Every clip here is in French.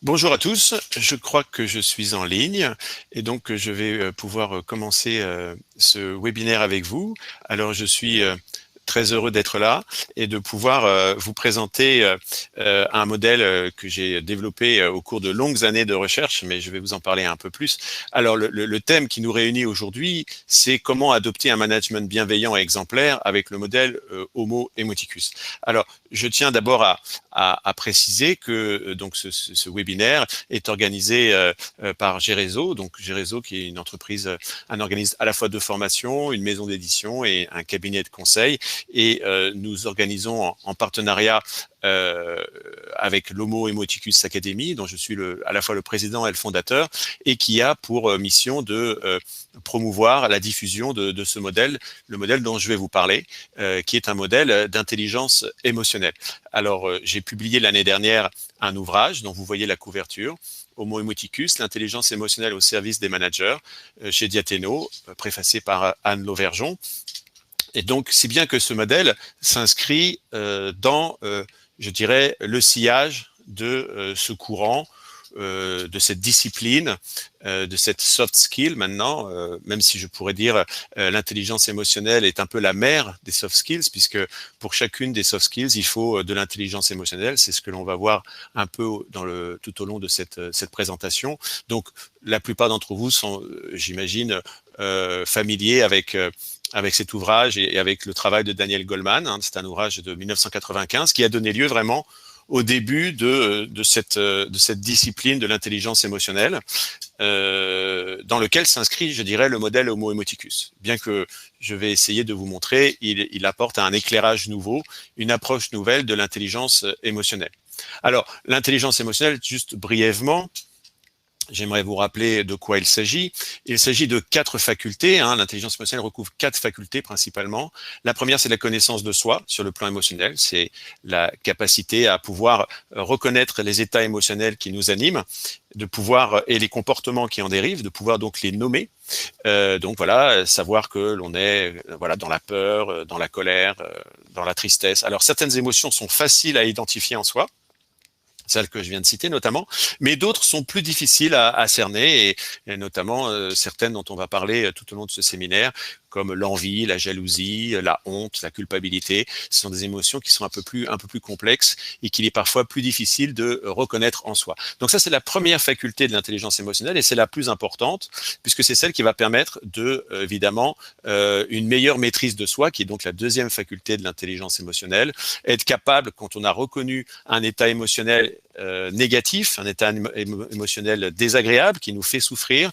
Bonjour à tous, je crois que je suis en ligne et donc je vais pouvoir commencer ce webinaire avec vous. Alors je suis très heureux d'être là et de pouvoir vous présenter un modèle que j'ai développé au cours de longues années de recherche, mais je vais vous en parler un peu plus. Alors le thème qui nous réunit aujourd'hui, c'est comment adopter un management bienveillant et exemplaire avec le modèle Homo Emoticus. Alors je tiens d'abord à préciser que donc ce webinaire est organisé par Gerezo, donc Gerezo qui est une entreprise, un organisme à la fois de formation, une maison d'édition et un cabinet de conseil, et nous organisons en partenariat avec l'Homo Emoticus Academy, dont je suis à la fois le président et le fondateur, et qui a pour mission de promouvoir la diffusion de ce modèle, le modèle dont je vais vous parler, qui est un modèle d'intelligence émotionnelle. Alors, j'ai publié l'année dernière un ouvrage dont vous voyez la couverture, Homo Emoticus, l'intelligence émotionnelle au service des managers, chez Diathéno, préfacé par Anne Lauvergeon. Et donc, si bien que ce modèle s'inscrit dans, je dirais, le sillage de ce courant, de cette discipline, de cette soft skill maintenant, même si je pourrais dire l'intelligence émotionnelle est un peu la mère des soft skills, puisque pour chacune des soft skills, il faut de l'intelligence émotionnelle. C'est ce que l'on va voir un peu tout au long de cette présentation. Donc, la plupart d'entre vous sont, j'imagine, familiers avec cet ouvrage et avec le travail de Daniel Goleman. Hein. C'est un ouvrage de 1995 qui a donné lieu vraiment au début de cette discipline de l'intelligence émotionnelle, dans lequel s'inscrit, je dirais, le modèle Homo Emoticus. Bien que je vais essayer de vous montrer, il apporte un éclairage nouveau, une approche nouvelle de l'intelligence émotionnelle. Alors, l'intelligence émotionnelle, juste brièvement, j'aimerais vous rappeler de quoi il s'agit. Il s'agit de 4 facultés. Hein. L'intelligence émotionnelle recouvre 4 facultés principalement. La première, c'est la connaissance de soi sur le plan émotionnel. C'est la capacité à pouvoir reconnaître les états émotionnels qui nous animent, de pouvoir et les comportements qui en dérivent, de pouvoir donc les nommer. Donc voilà, savoir que l'on est voilà dans la peur, dans la colère, dans la tristesse. Alors certaines émotions sont faciles à identifier en soi, celles que je viens de citer notamment, mais d'autres sont plus difficiles à cerner, et notamment certaines dont on va parler tout au long de ce séminaire, comme l'envie, la jalousie, la honte, la culpabilité. Ce sont des émotions qui sont un peu plus complexes et qu'il est parfois plus difficile de reconnaître en soi. Donc ça, c'est la première faculté de l'intelligence émotionnelle et c'est la plus importante puisque c'est celle qui va permettre de, évidemment, une meilleure maîtrise de soi, qui est donc la deuxième faculté de l'intelligence émotionnelle. Être capable, quand on a reconnu un état émotionnel négatif, un état émotionnel désagréable qui nous fait souffrir,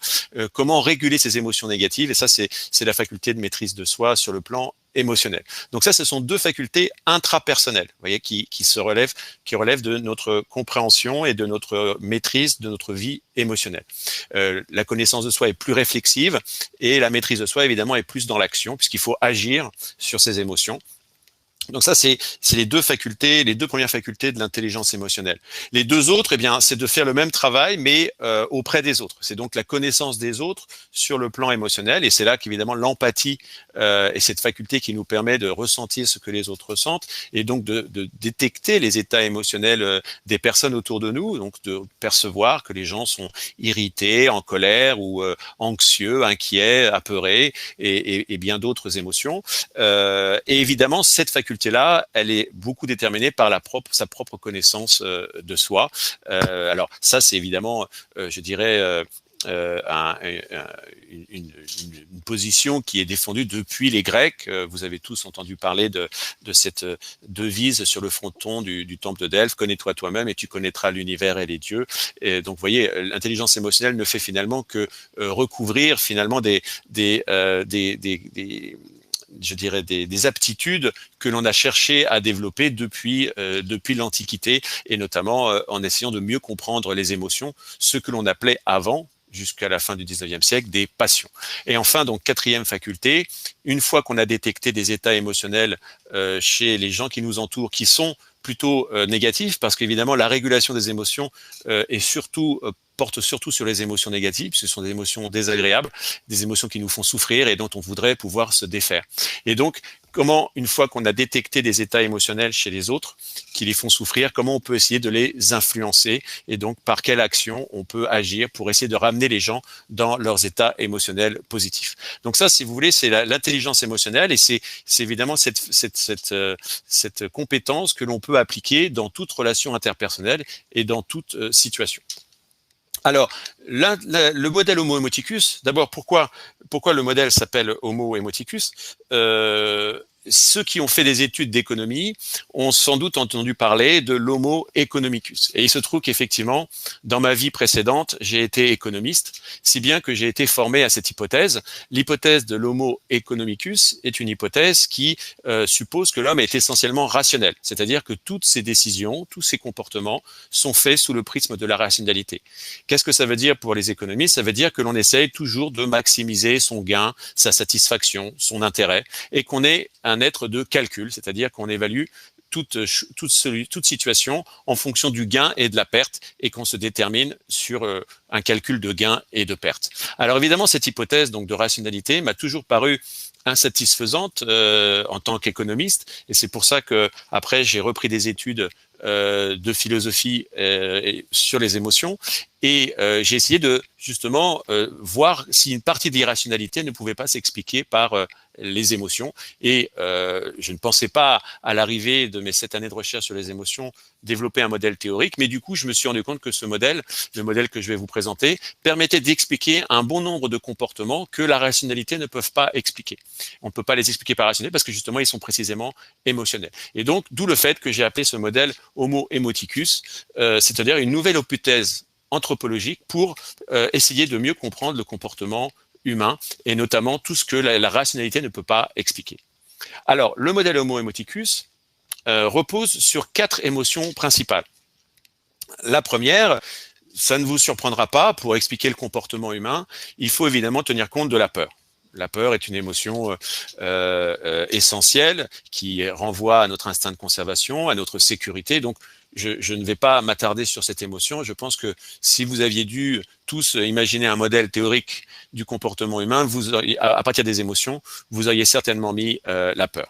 comment réguler ces émotions négatives, et ça c'est la faculté de maîtrise de soi sur le plan émotionnel. Donc ça, ce sont 2 facultés intrapersonnelles, vous voyez, qui relèvent de notre compréhension et de notre maîtrise de notre vie émotionnelle. La connaissance de soi est plus réflexive et la maîtrise de soi, évidemment, est plus dans l'action, puisqu'il faut agir sur ses émotions. Donc ça, c'est les 2 facultés, les 2 premières facultés de l'intelligence émotionnelle. Les 2 autres, eh bien, c'est de faire le même travail, mais auprès des autres. C'est donc la connaissance des autres sur le plan émotionnel, et c'est là qu'évidemment l'empathie est cette faculté qui nous permet de ressentir ce que les autres ressentent, et donc de détecter les états émotionnels des personnes autour de nous, donc de percevoir que les gens sont irrités, en colère ou anxieux, inquiets, apeurés, et bien d'autres émotions. Et évidemment, cette faculté-là, elle est beaucoup déterminée par sa propre connaissance de soi. Alors ça, c'est évidemment, je dirais, une position qui est défendue depuis les Grecs. Vous avez tous entendu parler de cette devise sur le fronton du temple de Delphes: connais-toi toi-même et tu connaîtras l'univers et les dieux. Et donc, vous voyez, l'intelligence émotionnelle ne fait finalement que recouvrir finalement je dirais des aptitudes que l'on a cherché à développer depuis l'Antiquité, et notamment en essayant de mieux comprendre les émotions, ce que l'on appelait avant, jusqu'à la fin du 19e siècle, des passions. Et enfin, donc, 4e faculté, une fois qu'on a détecté des états émotionnels chez les gens qui nous entourent, qui sont plutôt négatifs, parce qu'évidemment, la régulation des émotions porte surtout sur les émotions négatives, puisque ce sont des émotions désagréables, des émotions qui nous font souffrir et dont on voudrait pouvoir se défaire. Et donc, comment, une fois qu'on a détecté des états émotionnels chez les autres qui les font souffrir, comment on peut essayer de les influencer et donc par quelle action on peut agir pour essayer de ramener les gens dans leurs états émotionnels positifs. Donc ça, si vous voulez, c'est l'intelligence émotionnelle et c'est évidemment cette compétence que l'on peut appliquer dans toute relation interpersonnelle et dans toute situation. Alors, le modèle Homo emoticus, d'abord, pourquoi le modèle s'appelle Homo emoticus Ceux qui ont fait des études d'économie ont sans doute entendu parler de l'Homo economicus. Et il se trouve qu'effectivement, dans ma vie précédente, j'ai été économiste, si bien que j'ai été formé à cette hypothèse. L'hypothèse de l'Homo economicus est une hypothèse qui suppose que l'homme est essentiellement rationnel, c'est-à-dire que toutes ses décisions, tous ses comportements sont faits sous le prisme de la rationalité. Qu'est-ce que ça veut dire pour les économistes? Ça veut dire que l'on essaye toujours de maximiser son gain, sa satisfaction, son intérêt, et qu'on est un être de calcul, c'est-à-dire qu'on évalue toute situation en fonction du gain et de la perte et qu'on se détermine sur un calcul de gain et de perte. Alors évidemment, cette hypothèse donc de rationalité m'a toujours paru insatisfaisante en tant qu'économiste et c'est pour ça que après j'ai repris des études de philosophie sur les émotions et j'ai essayé de justement voir si une partie de l'irrationalité ne pouvait pas s'expliquer par les émotions et je ne pensais pas à l'arrivée de mes 7 années de recherche sur les émotions développer un modèle théorique, mais du coup je me suis rendu compte que ce modèle, le modèle que je vais vous présenter, permettait d'expliquer un bon nombre de comportements que la rationalité ne peut pas expliquer. On ne peut pas les expliquer par rationnalité parce que justement ils sont précisément émotionnels. Et donc d'où le fait que j'ai appelé ce modèle Homo emoticus, c'est-à-dire une nouvelle hypothèse anthropologique pour essayer de mieux comprendre le comportement humain et notamment tout ce que la rationalité ne peut pas expliquer. Alors, le modèle Homo emoticus repose sur 4 émotions principales. La première, ça ne vous surprendra pas, pour expliquer le comportement humain, il faut évidemment tenir compte de la peur. La peur est une émotion essentielle qui renvoie à notre instinct de conservation, à notre sécurité. Donc, je ne vais pas m'attarder sur cette émotion. Je pense que si vous aviez dû tous imaginer un modèle théorique du comportement humain, vous auriez, à partir des émotions, vous auriez certainement mis la peur.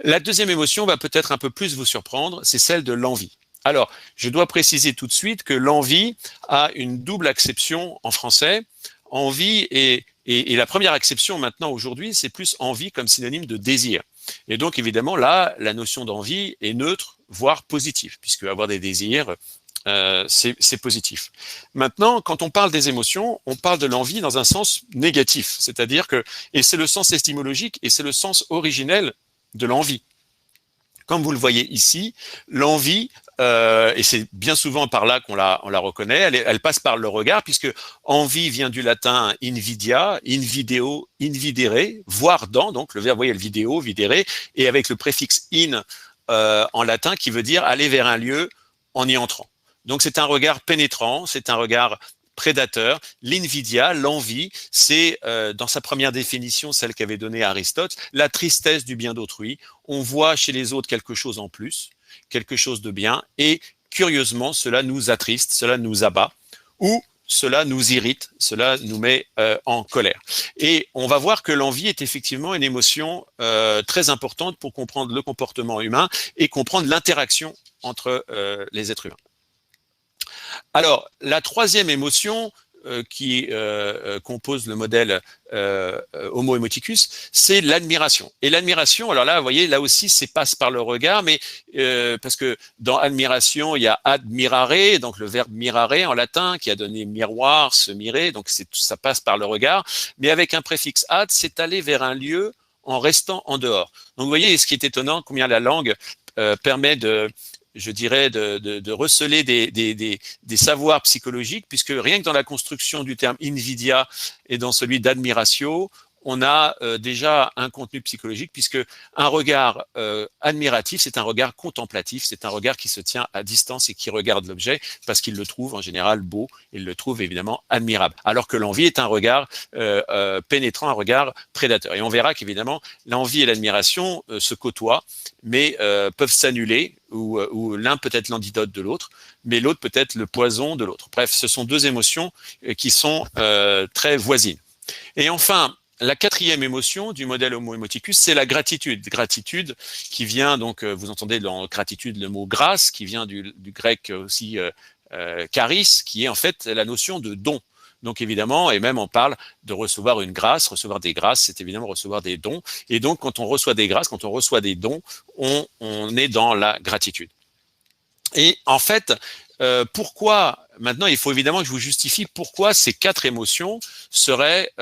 La deuxième émotion va peut-être un peu plus vous surprendre, c'est celle de l'envie. Alors, je dois préciser tout de suite que l'envie a une double acception en français. Envie et la première acception maintenant aujourd'hui, c'est plus envie comme synonyme de désir. Et donc évidemment là, la notion d'envie est neutre, voire positive, puisque avoir des désirs, c'est positif. Maintenant, quand on parle des émotions, on parle de l'envie dans un sens négatif, c'est-à-dire que, et c'est le sens étymologique et c'est le sens originel de l'envie. Comme vous le voyez ici, l'envie, et c'est bien souvent par là qu'on la reconnaît, elle passe par le regard, puisque envie vient du latin invidia, invideo, invidere, voir dans, donc le verbe, vous voyez, le vidéo, videre, et avec le préfixe in en latin qui veut dire aller vers un lieu en y entrant. Donc c'est un regard pénétrant, c'est un regard prédateur. L'invidia, l'envie, c'est dans sa première définition, celle qu'avait donnée Aristote, la tristesse du bien d'autrui. On voit chez les autres quelque chose en plus, quelque chose de bien, et curieusement, cela nous attriste, cela nous abat, ou cela nous irrite, cela nous met en colère. Et on va voir que l'envie est effectivement une émotion très importante pour comprendre le comportement humain et comprendre l'interaction entre les êtres humains. Alors, la troisième émotion qui compose le modèle Homo emoticus, c'est l'admiration. Et l'admiration, alors là, vous voyez, là aussi, c'est passe par le regard, mais parce que dans admiration, il y a admirare, donc le verbe mirare en latin, qui a donné miroir, se mirer, donc ça passe par le regard, mais avec un préfixe ad, c'est aller vers un lieu en restant en dehors. Donc vous voyez, ce qui est étonnant, combien la langue permet je dirais, de receler des savoirs psychologiques, puisque rien que dans la construction du terme invidia et dans celui d'admiratio, on a déjà un contenu psychologique, puisque un regard admiratif, c'est un regard contemplatif, c'est un regard qui se tient à distance et qui regarde l'objet, parce qu'il le trouve en général beau, il le trouve évidemment admirable. Alors que l'envie est un regard pénétrant, un regard prédateur. Et on verra qu'évidemment, l'envie et l'admiration se côtoient, mais peuvent s'annuler, ou l'un peut être l'antidote de l'autre, mais l'autre peut être le poison de l'autre. Bref, ce sont deux émotions qui sont très voisines. Et enfin, la quatrième émotion du modèle Homo emoticus, c'est la gratitude. Gratitude qui vient, donc, vous entendez dans gratitude le mot grâce, qui vient du grec aussi charis, qui est en fait la notion de don. Donc évidemment, et même on parle de recevoir une grâce, recevoir des grâces, c'est évidemment recevoir des dons. Et donc quand on reçoit des grâces, quand on reçoit des dons, on est dans la gratitude. Et en fait, pourquoi, maintenant il faut évidemment que je vous justifie pourquoi ces quatre émotions seraient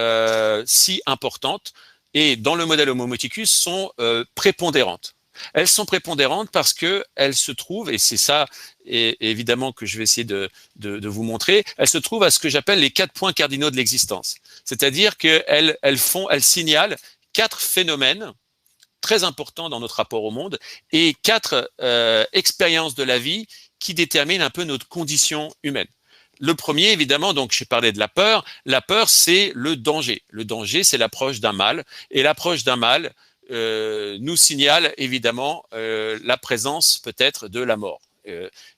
si importantes et dans le modèle Homo emoticus sont prépondérantes. Elles sont prépondérantes parce que elles se trouvent, et c'est ça et évidemment que je vais essayer de vous montrer, elles se trouvent à ce que j'appelle les 4 points cardinaux de l'existence. C'est-à-dire qu'elles signalent 4 phénomènes très importants dans notre rapport au monde et 4 expériences de la vie qui déterminent un peu notre condition humaine. Le premier, évidemment, donc j'ai parlé de la peur. La peur, c'est le danger. Le danger, c'est l'approche d'un mal. Et l'approche d'un mal nous signale évidemment la présence peut-être de la mort.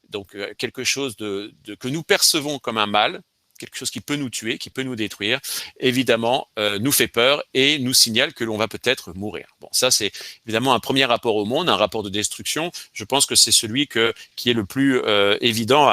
Donc quelque chose que nous percevons comme un mal, quelque chose qui peut nous tuer, qui peut nous détruire, évidemment nous fait peur et nous signale que l'on va peut-être mourir. Bon, ça c'est évidemment un premier rapport au monde, un rapport de destruction. Je pense que c'est celui qui est le plus évident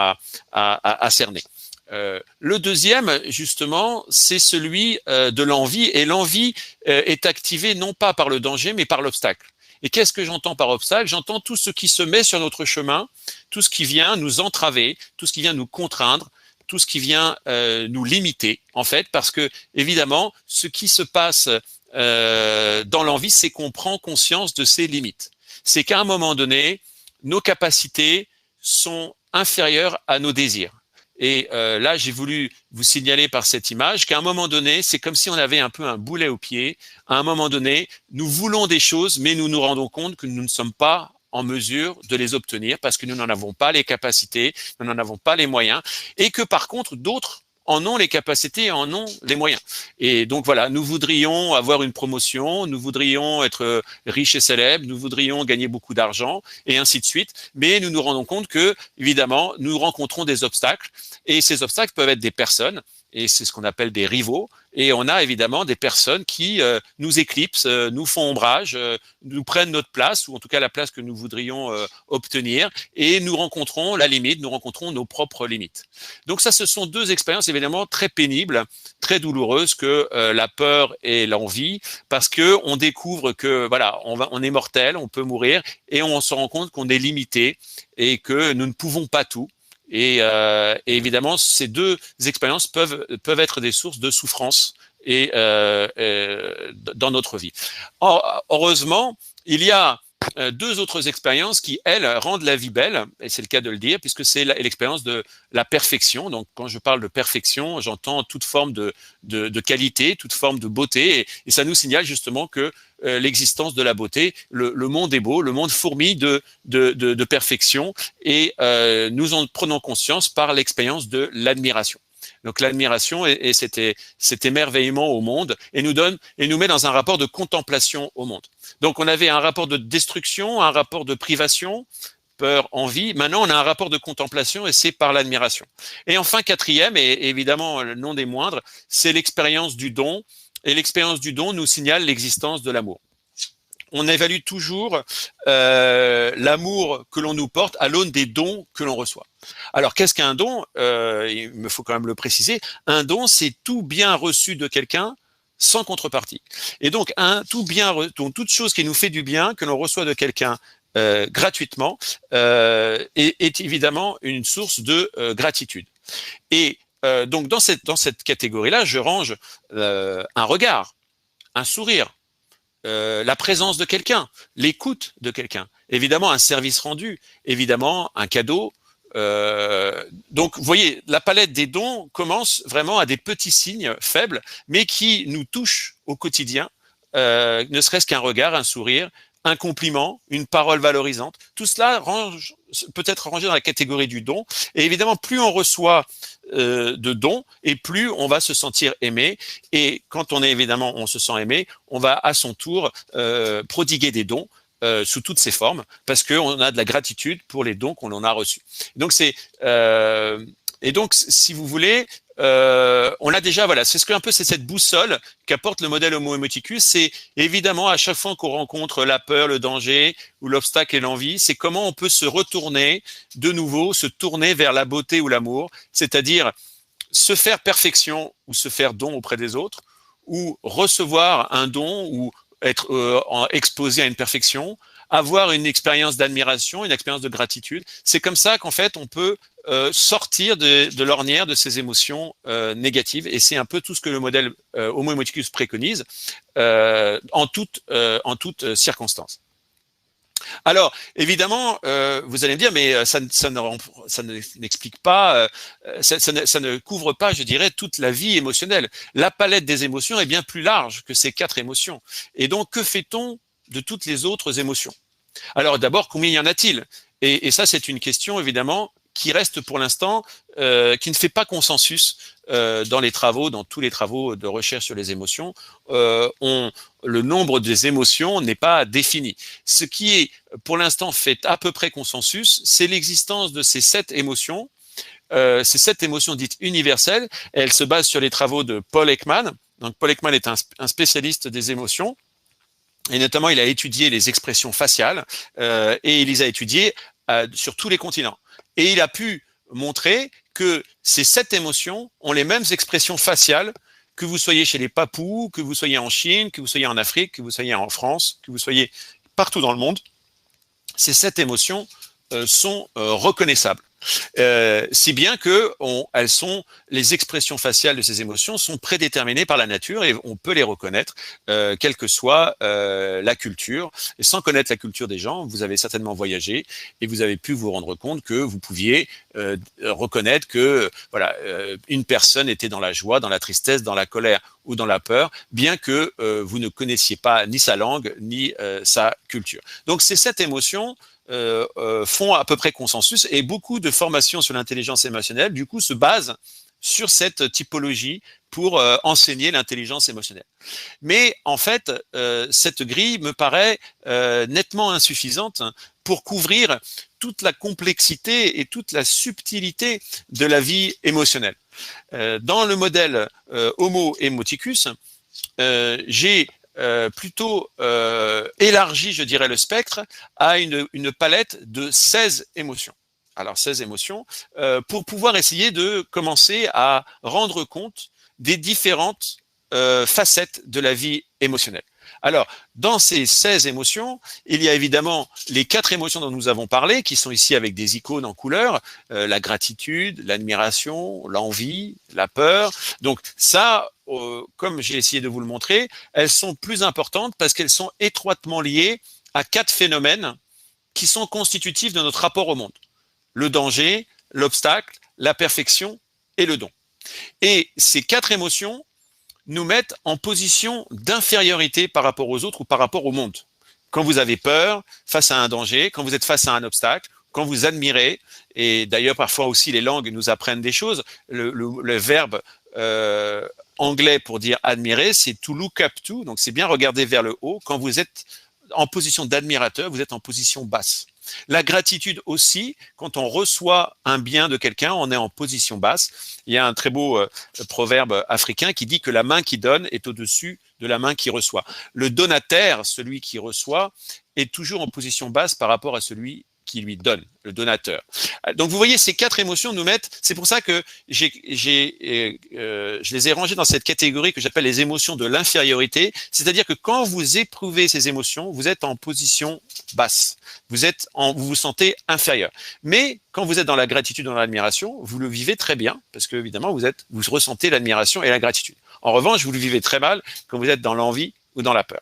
à cerner. Le deuxième, justement, c'est celui de l'envie, et l'envie est activée non pas par le danger, mais par l'obstacle. Et qu'est-ce que j'entends par obstacle? J'entends tout ce qui se met sur notre chemin, tout ce qui vient nous entraver, tout ce qui vient nous contraindre, tout ce qui vient nous limiter, en fait, parce que, évidemment, ce qui se passe dans l'envie, c'est qu'on prend conscience de ses limites. C'est qu'à un moment donné, nos capacités sont inférieures à nos désirs. Et là, j'ai voulu vous signaler par cette image qu'à un moment donné, c'est comme si on avait un peu un boulet au pied. À un moment donné, nous voulons des choses, mais nous nous rendons compte que nous ne sommes pas en mesure de les obtenir parce que nous n'en avons pas les capacités, nous n'en avons pas les moyens, et que par contre, d'autres en ont les capacités et en ont les moyens. Et donc voilà, nous voudrions avoir une promotion, nous voudrions être riches et célèbres, nous voudrions gagner beaucoup d'argent, et ainsi de suite. Mais nous nous rendons compte que, évidemment, nous rencontrons des obstacles, et ces obstacles peuvent être des personnes, et c'est ce qu'on appelle des rivaux. Et on a évidemment des personnes qui nous éclipsent, nous font ombrage, nous prennent notre place, ou en tout cas la place que nous voudrions obtenir, et nous rencontrons la limite, nous rencontrons nos propres limites. Donc ça, ce sont deux expériences évidemment très pénibles, très douloureuses que la peur et l'envie, parce que on découvre que voilà, on est mortel, on peut mourir, et on se rend compte qu'on est limité et que nous ne pouvons pas tout. Et évidemment, ces deux expériences peuvent être des sources de souffrance et dans notre vie. Heureusement, il y a deux autres expériences qui, elles, rendent la vie belle, et c'est le cas de le dire, puisque c'est l'expérience de la perfection. Donc, quand je parle de perfection, j'entends toute forme de qualité, toute forme de beauté, et ça nous signale justement que l'existence de la beauté, le monde est beau, le monde fourmille de perfection, et nous en prenons conscience par l'expérience de l'admiration. Donc l'admiration et cet émerveillement au monde et nous met dans un rapport de contemplation au monde. Donc on avait un rapport de destruction, un rapport de privation, peur, envie. Maintenant on a un rapport de contemplation et c'est par l'admiration. Et enfin quatrième et évidemment non des moindres, c'est l'expérience du don. Et l'expérience du don nous signale l'existence de l'amour. On évalue toujours l'amour que l'on nous porte à l'aune des dons que l'on reçoit. Alors, qu'est-ce qu'un don? Il me faut quand même le préciser. Un don, c'est tout bien reçu de quelqu'un sans contrepartie. Et donc, donc toute chose qui nous fait du bien, que l'on reçoit de quelqu'un gratuitement, est évidemment une source de gratitude. Et donc, dans cette catégorie-là, je range un regard, un sourire, la présence de quelqu'un, l'écoute de quelqu'un, évidemment un service rendu, évidemment un cadeau. Donc, vous voyez, la palette des dons commence vraiment à des petits signes faibles, mais qui nous touchent au quotidien, ne serait-ce qu'un regard, un sourire, un compliment, une parole valorisante. Tout cela peut être rangé dans la catégorie du don. Et évidemment, plus on reçoit de dons, et plus on va se sentir aimé. Et quand on se sent aimé, on va à son tour prodiguer des dons sous toutes ses formes, parce qu'on a de la gratitude pour les dons qu'on en a reçus. Donc et donc, si vous voulez, on a déjà, voilà, c'est ce que un peu c'est cette boussole qu'apporte le modèle Homo emoticus. C'est évidemment à chaque fois qu'on rencontre la peur, le danger ou l'obstacle et l'envie, c'est comment on peut se retourner de nouveau, se tourner vers la beauté ou l'amour, c'est-à-dire se faire perfection ou se faire don auprès des autres, ou recevoir un don ou être exposé à une perfection, avoir une expérience d'admiration, une expérience de gratitude. C'est comme ça qu'en fait on peut sortir de l'ornière de ces émotions négatives, et c'est un peu tout ce que le modèle Homo emoticus préconise en toute circonstance. Alors, évidemment, vous allez me dire, mais ça n'explique pas, ça ne couvre pas, je dirais, toute la vie émotionnelle. La palette des émotions est bien plus large que ces 4 émotions. Et donc, que fait-on de toutes les autres émotions? Alors, d'abord, combien y en a-t-il? Et ça, c'est une question, évidemment, qui reste pour l'instant, qui ne fait pas consensus dans tous les travaux de recherche sur les émotions. Le nombre des émotions n'est pas défini. Ce qui est, pour l'instant, fait à peu près consensus, c'est l'existence de ces 7 émotions, ces 7 émotions dites universelles. Elles se basent sur les travaux de Paul Ekman. Donc, Paul Ekman est un spécialiste des émotions. Et notamment, il a étudié les expressions faciales et il les a étudiées sur tous les continents. Et il a pu montrer que ces 7 émotions ont les mêmes expressions faciales, que vous soyez chez les Papous, que vous soyez en Chine, que vous soyez en Afrique, que vous soyez en France, que vous soyez partout dans le monde. Ces 7 émotions sont reconnaissables. Si bien que les expressions faciales de ces émotions sont prédéterminées par la nature et on peut les reconnaître, quelle que soit la culture. Et sans connaître la culture des gens, vous avez certainement voyagé et vous avez pu vous rendre compte que vous pouviez reconnaître que voilà, une personne était dans la joie, dans la tristesse, dans la colère ou dans la peur, bien que vous ne connaissiez pas ni sa langue ni sa culture. Donc c'est cette émotion font à peu près consensus, et beaucoup de formations sur l'intelligence émotionnelle du coup se basent sur cette typologie pour enseigner l'intelligence émotionnelle. Mais en fait, cette grille me paraît nettement insuffisante pour couvrir toute la complexité et toute la subtilité de la vie émotionnelle. Dans le modèle Homo emoticus, j'ai plutôt élargi, je dirais, le spectre à une palette de 16 émotions. Alors 16 émotions, pour pouvoir essayer de commencer à rendre compte des différentes facettes de la vie émotionnelle. Alors, dans ces 16 émotions, il y a évidemment les 4 émotions dont nous avons parlé, qui sont ici avec des icônes en couleur, la gratitude, l'admiration, l'envie, la peur. Donc ça, comme j'ai essayé de vous le montrer, elles sont plus importantes parce qu'elles sont étroitement liées à 4 phénomènes qui sont constitutifs de notre rapport au monde. Le danger, l'obstacle, la perfection et le don. Et ces 4 émotions nous mettent en position d'infériorité par rapport aux autres ou par rapport au monde. Quand vous avez peur face à un danger, quand vous êtes face à un obstacle, quand vous admirez, et d'ailleurs parfois aussi les langues nous apprennent des choses, le verbe anglais pour dire admirer, c'est to look up to, donc c'est bien regarder vers le haut. Quand vous êtes en position d'admirateur, vous êtes en position basse. La gratitude aussi, quand on reçoit un bien de quelqu'un, on est en position basse. Il y a un très beau proverbe africain qui dit que la main qui donne est au-dessus de la main qui reçoit. Le donataire, celui qui reçoit, est toujours en position basse par rapport à celui qui lui donne, le donateur. Donc vous voyez, ces 4 émotions nous mettent, c'est pour ça que je les ai rangées dans cette catégorie que j'appelle les émotions de l'infériorité, c'est-à-dire que quand vous éprouvez ces émotions, vous êtes en position basse, vous vous sentez inférieur. Mais quand vous êtes dans la gratitude, dans l'admiration, vous le vivez très bien, parce que évidemment vous ressentez l'admiration et la gratitude. En revanche, vous le vivez très mal quand vous êtes dans l'envie ou dans la peur.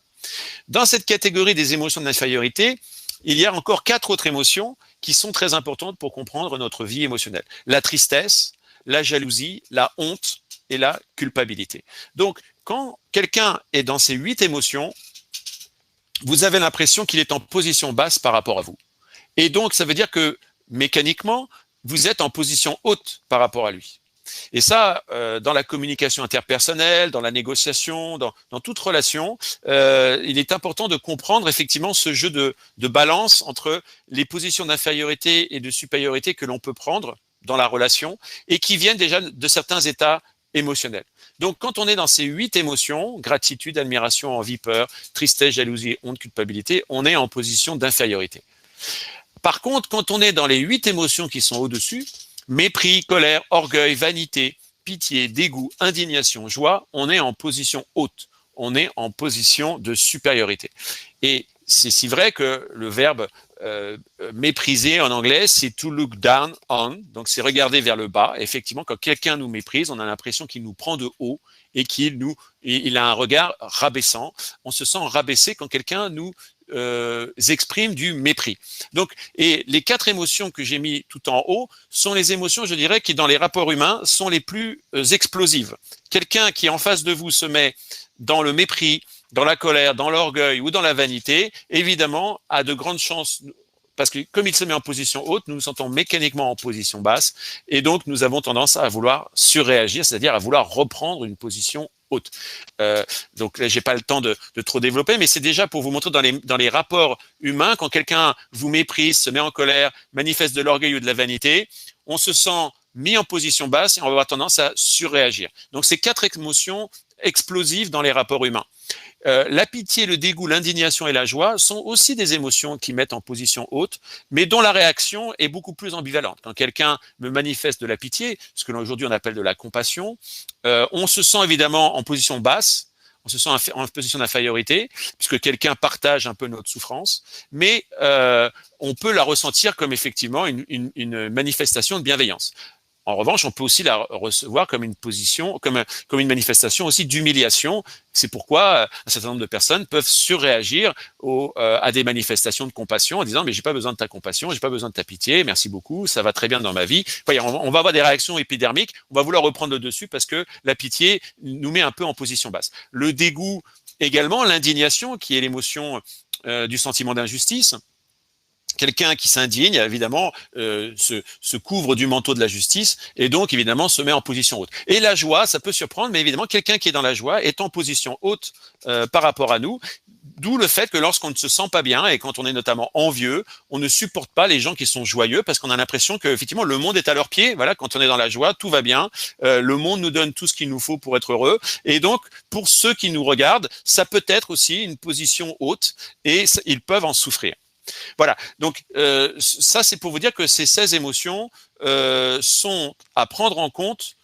Dans cette catégorie des émotions de l'infériorité, il y a encore 4 autres émotions qui sont très importantes pour comprendre notre vie émotionnelle. La tristesse, la jalousie, la honte et la culpabilité. Donc, quand quelqu'un est dans ces 8 émotions, vous avez l'impression qu'il est en position basse par rapport à vous. Et donc, ça veut dire que, mécaniquement, vous êtes en position haute par rapport à lui. Et ça, dans la communication interpersonnelle, dans la négociation, dans toute relation, il est important de comprendre effectivement ce jeu de balance entre les positions d'infériorité et de supériorité que l'on peut prendre dans la relation et qui viennent déjà de certains états émotionnels. Donc, quand on est dans ces 8 émotions, gratitude, admiration, envie, peur, tristesse, jalousie, honte, culpabilité, on est en position d'infériorité. Par contre, quand on est dans les 8 émotions qui sont au-dessus, mépris, colère, orgueil, vanité, pitié, dégoût, indignation, joie, on est en position haute. On est en position de supériorité. Et c'est si vrai que le verbe mépriser en anglais, c'est to look down on, donc c'est regarder vers le bas. Effectivement, quand quelqu'un nous méprise, on a l'impression qu'il nous prend de haut et il a un regard rabaissant. On se sent rabaissé quand quelqu'un nous exprime du mépris. Donc, et les 4 émotions que j'ai mis tout en haut sont les émotions, je dirais, qui dans les rapports humains sont les plus explosives. Quelqu'un qui en face de vous se met dans le mépris, dans la colère, dans l'orgueil ou dans la vanité, évidemment, a de grandes chances, parce que comme il se met en position haute, nous nous sentons mécaniquement en position basse, et donc nous avons tendance à vouloir surréagir, c'est-à-dire à vouloir reprendre une position haute. Donc là, j'ai pas le temps de trop développer, mais c'est déjà pour vous montrer dans les rapports humains, quand quelqu'un vous méprise, se met en colère, manifeste de l'orgueil ou de la vanité, on se sent mis en position basse et on va avoir tendance à surréagir. Donc ces 4 émotions explosives dans les rapports humains. La pitié, le dégoût, l'indignation et la joie sont aussi des émotions qui mettent en position haute, mais dont la réaction est beaucoup plus ambivalente. Quand quelqu'un me manifeste de la pitié, ce que aujourd'hui on appelle de la compassion, on se sent évidemment en position basse, on se sent en position d'infériorité, puisque quelqu'un partage un peu notre souffrance, mais on peut la ressentir comme effectivement une manifestation de bienveillance. En revanche, on peut aussi la recevoir comme une position, comme une manifestation aussi d'humiliation. C'est pourquoi un certain nombre de personnes peuvent surréagir à des manifestations de compassion en disant mais j'ai pas besoin de ta compassion, j'ai pas besoin de ta pitié, merci beaucoup, ça va très bien dans ma vie. Voyez, on va avoir des réactions épidermiques, on va vouloir reprendre le dessus parce que la pitié nous met un peu en position basse. Le dégoût également, l'indignation qui est l'émotion du sentiment d'injustice. Quelqu'un qui s'indigne, évidemment, se couvre du manteau de la justice et donc, évidemment, se met en position haute. Et la joie, ça peut surprendre, mais évidemment, quelqu'un qui est dans la joie est en position haute par rapport à nous. D'où le fait que lorsqu'on ne se sent pas bien et quand on est notamment envieux, on ne supporte pas les gens qui sont joyeux parce qu'on a l'impression que effectivement le monde est à leurs pieds. Voilà, quand on est dans la joie, tout va bien. Le monde nous donne tout ce qu'il nous faut pour être heureux. Et donc, pour ceux qui nous regardent, ça peut être aussi une position haute et ils peuvent en souffrir. Voilà, donc ça c'est pour vous dire que ces 16 émotions sont à prendre en compte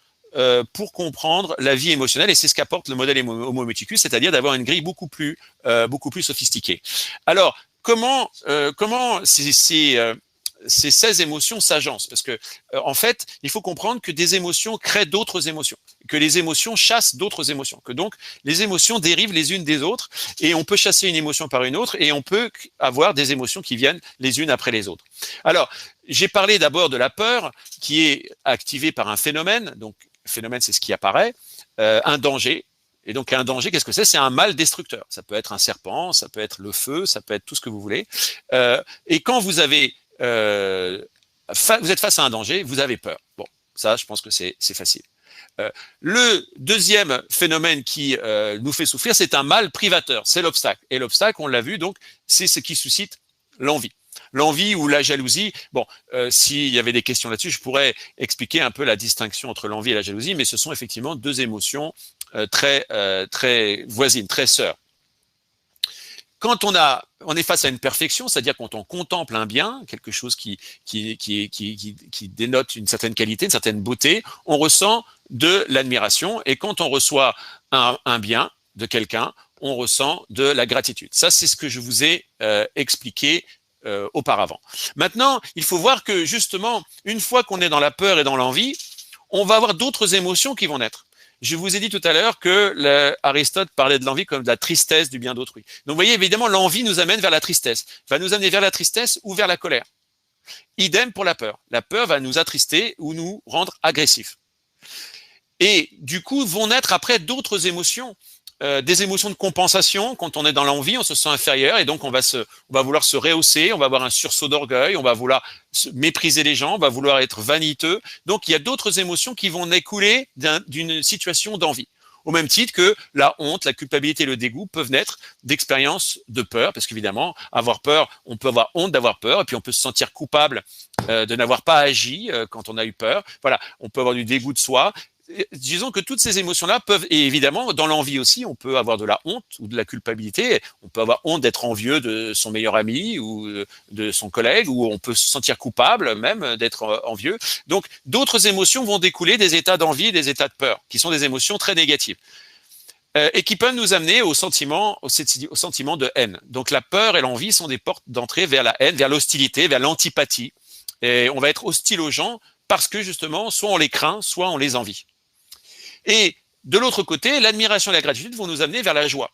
pour comprendre la vie émotionnelle et c'est ce qu'apporte le modèle Homo empathicus, c'est-à-dire d'avoir une grille beaucoup plus sophistiquée. Alors, comment ces 16 émotions s'agencent parce que en fait, il faut comprendre que des émotions créent d'autres émotions, que les émotions chassent d'autres émotions, que donc les émotions dérivent les unes des autres et on peut chasser une émotion par une autre et on peut avoir des émotions qui viennent les unes après les autres. Alors, j'ai parlé d'abord de la peur qui est activée par un phénomène, donc phénomène c'est ce qui apparaît, un danger. Et donc un danger, qu'est-ce que c'est? C'est un mal destructeur. Ça peut être un serpent, ça peut être le feu, ça peut être tout ce que vous voulez. Et quand vous êtes face à un danger, vous avez peur. Bon, ça, je pense que c'est facile. Le deuxième phénomène qui nous fait souffrir, c'est un mal privateur, c'est l'obstacle. Et l'obstacle, on l'a vu, donc, c'est ce qui suscite l'envie. L'envie ou la jalousie, bon, s'il y avait des questions là-dessus, je pourrais expliquer un peu la distinction entre l'envie et la jalousie, mais ce sont effectivement deux émotions très voisines, très sœurs. Quand on est face à une perfection, c'est-à-dire quand on contemple un bien, quelque chose qui dénote une certaine qualité, une certaine beauté, on ressent de l'admiration. Et quand on reçoit un bien de quelqu'un, on ressent de la gratitude. Ça, c'est ce que je vous ai expliqué auparavant. Maintenant, il faut voir que justement, une fois qu'on est dans la peur et dans l'envie, on va avoir d'autres émotions qui vont naître. Je vous ai dit tout à l'heure que Aristote parlait de l'envie comme de la tristesse du bien d'autrui. Donc, vous voyez, évidemment, l'envie nous amène vers la tristesse. Va nous amener vers la tristesse ou vers la colère. Idem pour la peur. La peur va nous attrister ou nous rendre agressifs. Et du coup, vont naître après d'autres émotions. Des émotions de compensation. Quand on est dans l'envie, on se sent inférieur et donc on va vouloir se rehausser, on va avoir un sursaut d'orgueil, on va vouloir mépriser les gens, on va vouloir être vaniteux. Donc il y a d'autres émotions qui vont découler d'une situation d'envie. Au même titre que la honte, la culpabilité et le dégoût peuvent naître d'expériences de peur, parce qu'évidemment, avoir peur, on peut avoir honte d'avoir peur, et puis on peut se sentir coupable de n'avoir pas agi quand on a eu peur. Voilà, on peut avoir du dégoût de soi. Disons que toutes ces émotions-là peuvent, et évidemment, dans l'envie aussi, on peut avoir de la honte ou de la culpabilité. On peut avoir honte d'être envieux de son meilleur ami ou de son collègue, ou on peut se sentir coupable même d'être envieux. Donc, d'autres émotions vont découler des états d'envie et des états de peur, qui sont des émotions très négatives. Et qui peuvent nous amener au sentiment de haine. Donc, la peur et l'envie sont des portes d'entrée vers la haine, vers l'hostilité, vers l'antipathie. Et on va être hostile aux gens parce que, justement, soit on les craint, soit on les envie. Et de l'autre côté, l'admiration et la gratitude vont nous amener vers la joie.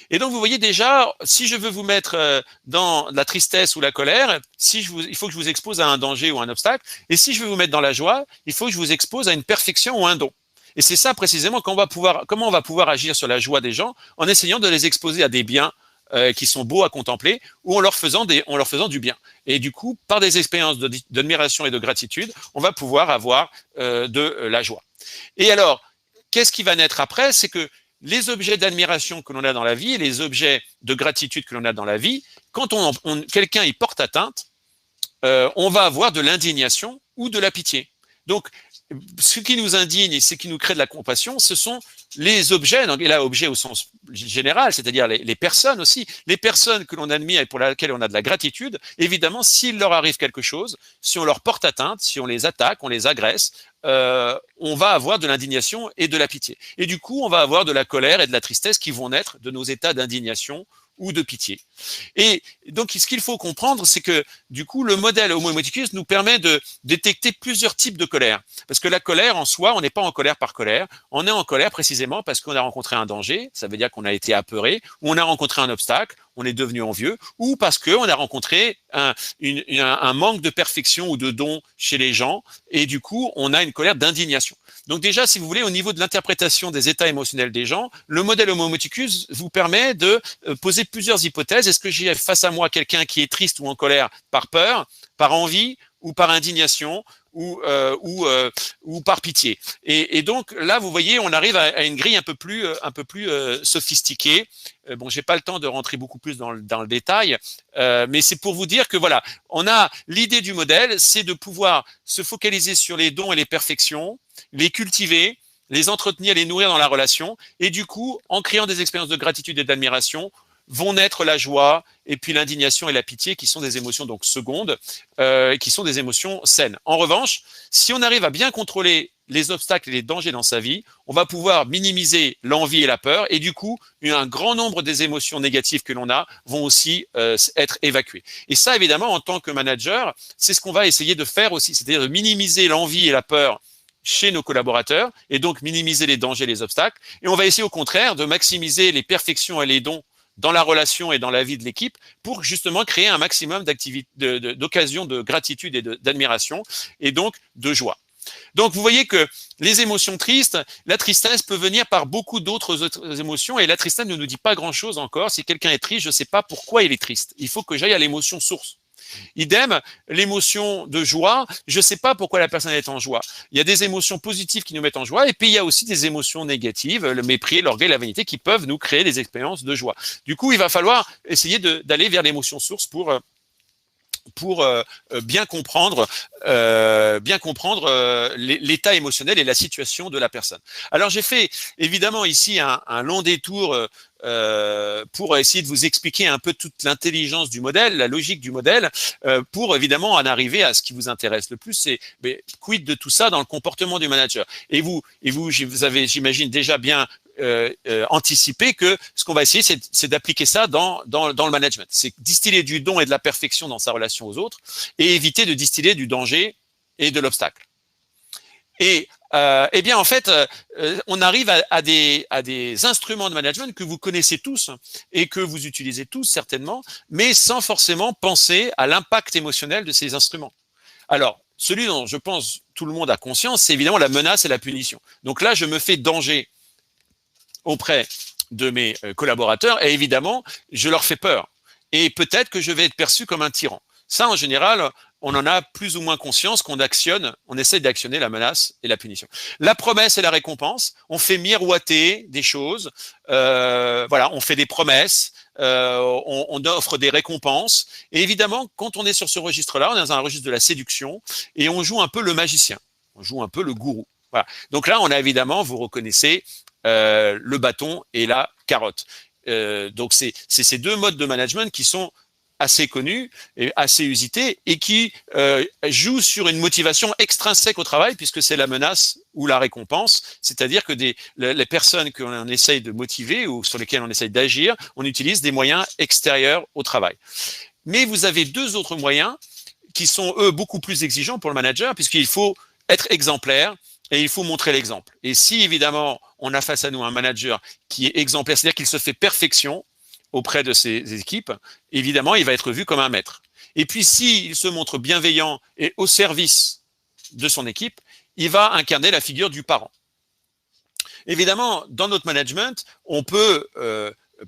Et donc, vous voyez déjà, si je veux vous mettre dans la tristesse ou la colère, il faut que je vous expose à un danger ou un obstacle. Et si je veux vous mettre dans la joie, il faut que je vous expose à une perfection ou un don. Et c'est ça précisément comment on va pouvoir agir sur la joie des gens, en essayant de les exposer à des biens qui sont beaux à contempler, ou en leur faisant du bien. Et du coup, par des expériences d'admiration et de gratitude, on va pouvoir avoir de la joie. Et alors, qu'est-ce qui va naître après? C'est que les objets d'admiration que l'on a dans la vie et les objets de gratitude que l'on a dans la vie, quand quelqu'un y porte atteinte, on va avoir de l'indignation ou de la pitié. Donc, ce qui nous indigne et ce qui nous crée de la compassion, ce sont les objets, et là, objets au sens général, c'est-à-dire les personnes aussi, les personnes que l'on admire et pour lesquelles on a de la gratitude. Évidemment, s'il leur arrive quelque chose, si on leur porte atteinte, si on les attaque, on les agresse, on va avoir de l'indignation et de la pitié. Et du coup, on va avoir de la colère et de la tristesse qui vont naître de nos états d'indignation ou de pitié. Et donc, ce qu'il faut comprendre, c'est que, du coup, le modèle Homo economicus nous permet de détecter plusieurs types de colère. Parce que la colère, en soi, on n'est pas en colère par colère. On est en colère précisément parce qu'on a rencontré un danger, ça veut dire qu'on a été apeuré, ou on a rencontré un obstacle, on est devenu envieux, ou parce qu'on a rencontré un manque de perfection ou de don chez les gens, et du coup, on a une colère d'indignation. Donc déjà, si vous voulez, au niveau de l'interprétation des états émotionnels des gens, le modèle Homo economicus vous permet de poser plusieurs hypothèses. Est-ce que j'ai face à moi quelqu'un qui est triste ou en colère par peur, par envie ou par indignation ou par pitié? Et donc là, vous voyez, on arrive à une grille un peu plus sophistiquée. Bon, j'ai pas le temps de rentrer beaucoup plus dans le détail, mais c'est pour vous dire que voilà, on a l'idée du modèle, c'est de pouvoir se focaliser sur les dons et les perfections, les cultiver, les entretenir, les nourrir dans la relation, et du coup, en créant des expériences de gratitude et d'admiration, vont naître la joie et puis l'indignation et la pitié, qui sont des émotions donc secondes, qui sont des émotions saines. En revanche, si on arrive à bien contrôler les obstacles et les dangers dans sa vie, on va pouvoir minimiser l'envie et la peur, et du coup, un grand nombre des émotions négatives que l'on a vont aussi être évacuées. Et ça, évidemment, en tant que manager, c'est ce qu'on va essayer de faire aussi, c'est-à-dire de minimiser l'envie et la peur chez nos collaborateurs, et donc minimiser les dangers et les obstacles. Et on va essayer au contraire de maximiser les perfections et les dons dans la relation et dans la vie de l'équipe pour justement créer un maximum d'occasions de gratitude et d'admiration, et donc de joie. Donc vous voyez que les émotions tristes, la tristesse peut venir par beaucoup d'autres émotions, et la tristesse ne nous dit pas grand-chose encore. Si quelqu'un est triste, je ne sais pas pourquoi il est triste. Il faut que j'aille à l'émotion source. Idem, l'émotion de joie, je ne sais pas pourquoi la personne est en joie. Il y a des émotions positives qui nous mettent en joie, et puis il y a aussi des émotions négatives, le mépris, l'orgueil, la vanité, qui peuvent nous créer des expériences de joie. Du coup, il va falloir essayer d'aller vers l'émotion source pour bien comprendre l'état émotionnel et la situation de la personne. Alors j'ai fait évidemment ici un long détour pour essayer de vous expliquer un peu toute l'intelligence du modèle, la logique du modèle, pour évidemment en arriver à ce qui vous intéresse le plus, c'est quid de tout ça dans le comportement du manager. Et vous avez, j'imagine, déjà bien anticiper que ce qu'on va essayer, c'est d'appliquer ça dans le management. C'est distiller du don et de la perfection dans sa relation aux autres, et éviter de distiller du danger et de l'obstacle. Et eh bien, en fait, on arrive à des instruments de management que vous connaissez tous et que vous utilisez tous certainement, mais sans forcément penser à l'impact émotionnel de ces instruments. Alors, celui dont je pense tout le monde a conscience, c'est évidemment la menace et la punition. Donc là, je me fais danger auprès de mes collaborateurs, et évidemment, je leur fais peur. Et peut-être que je vais être perçu comme un tyran. Ça, en général, on en a plus ou moins conscience qu'on actionne, on essaie d'actionner la menace et la punition. La promesse et la récompense, on fait miroiter des choses, voilà, on fait des promesses, on offre des récompenses. Et évidemment, quand on est sur ce registre-là, on est dans un registre de la séduction et on joue un peu le magicien, on joue un peu le gourou. Voilà. Donc là, on a évidemment, vous reconnaissez le bâton et la carotte. Donc c'est ces deux modes de management qui sont assez connus et assez usités et qui jouent sur une motivation extrinsèque au travail puisque c'est la menace ou la récompense, c'est-à-dire que les personnes qu'on essaye de motiver ou sur lesquelles on essaye d'agir, on utilise des moyens extérieurs au travail. Mais vous avez deux autres moyens qui sont, eux, beaucoup plus exigeants pour le manager puisqu'il faut être exemplaire et il faut montrer l'exemple. Et si, évidemment, on a face à nous un manager qui est exemplaire, c'est-à-dire qu'il se fait perfection auprès de ses équipes, évidemment, il va être vu comme un maître. Et puis, s'il se montre bienveillant et au service de son équipe, il va incarner la figure du parent. Évidemment, dans notre management, on peut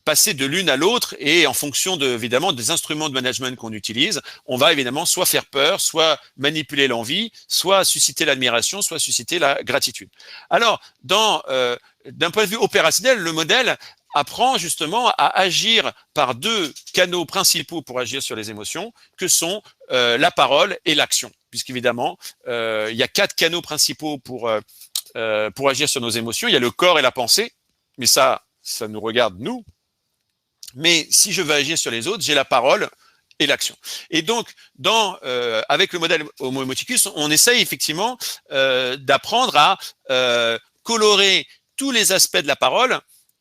passer de l'une à l'autre et en fonction évidemment des instruments de management qu'on utilise, on va évidemment soit faire peur, soit manipuler l'envie, soit susciter l'admiration, soit susciter la gratitude. Alors, d'un point de vue opérationnel, le modèle apprend justement à agir par deux canaux principaux pour agir sur les émotions, que sont la parole et l'action. Puisqu'évidemment, il y a 4 canaux principaux pour agir sur nos émotions. Il y a le corps et la pensée, mais ça nous regarde nous. Mais si je veux agir sur les autres, j'ai la parole et l'action. Et donc, avec le modèle Homo Emoticus, on essaye effectivement d'apprendre à colorer tous les aspects de la parole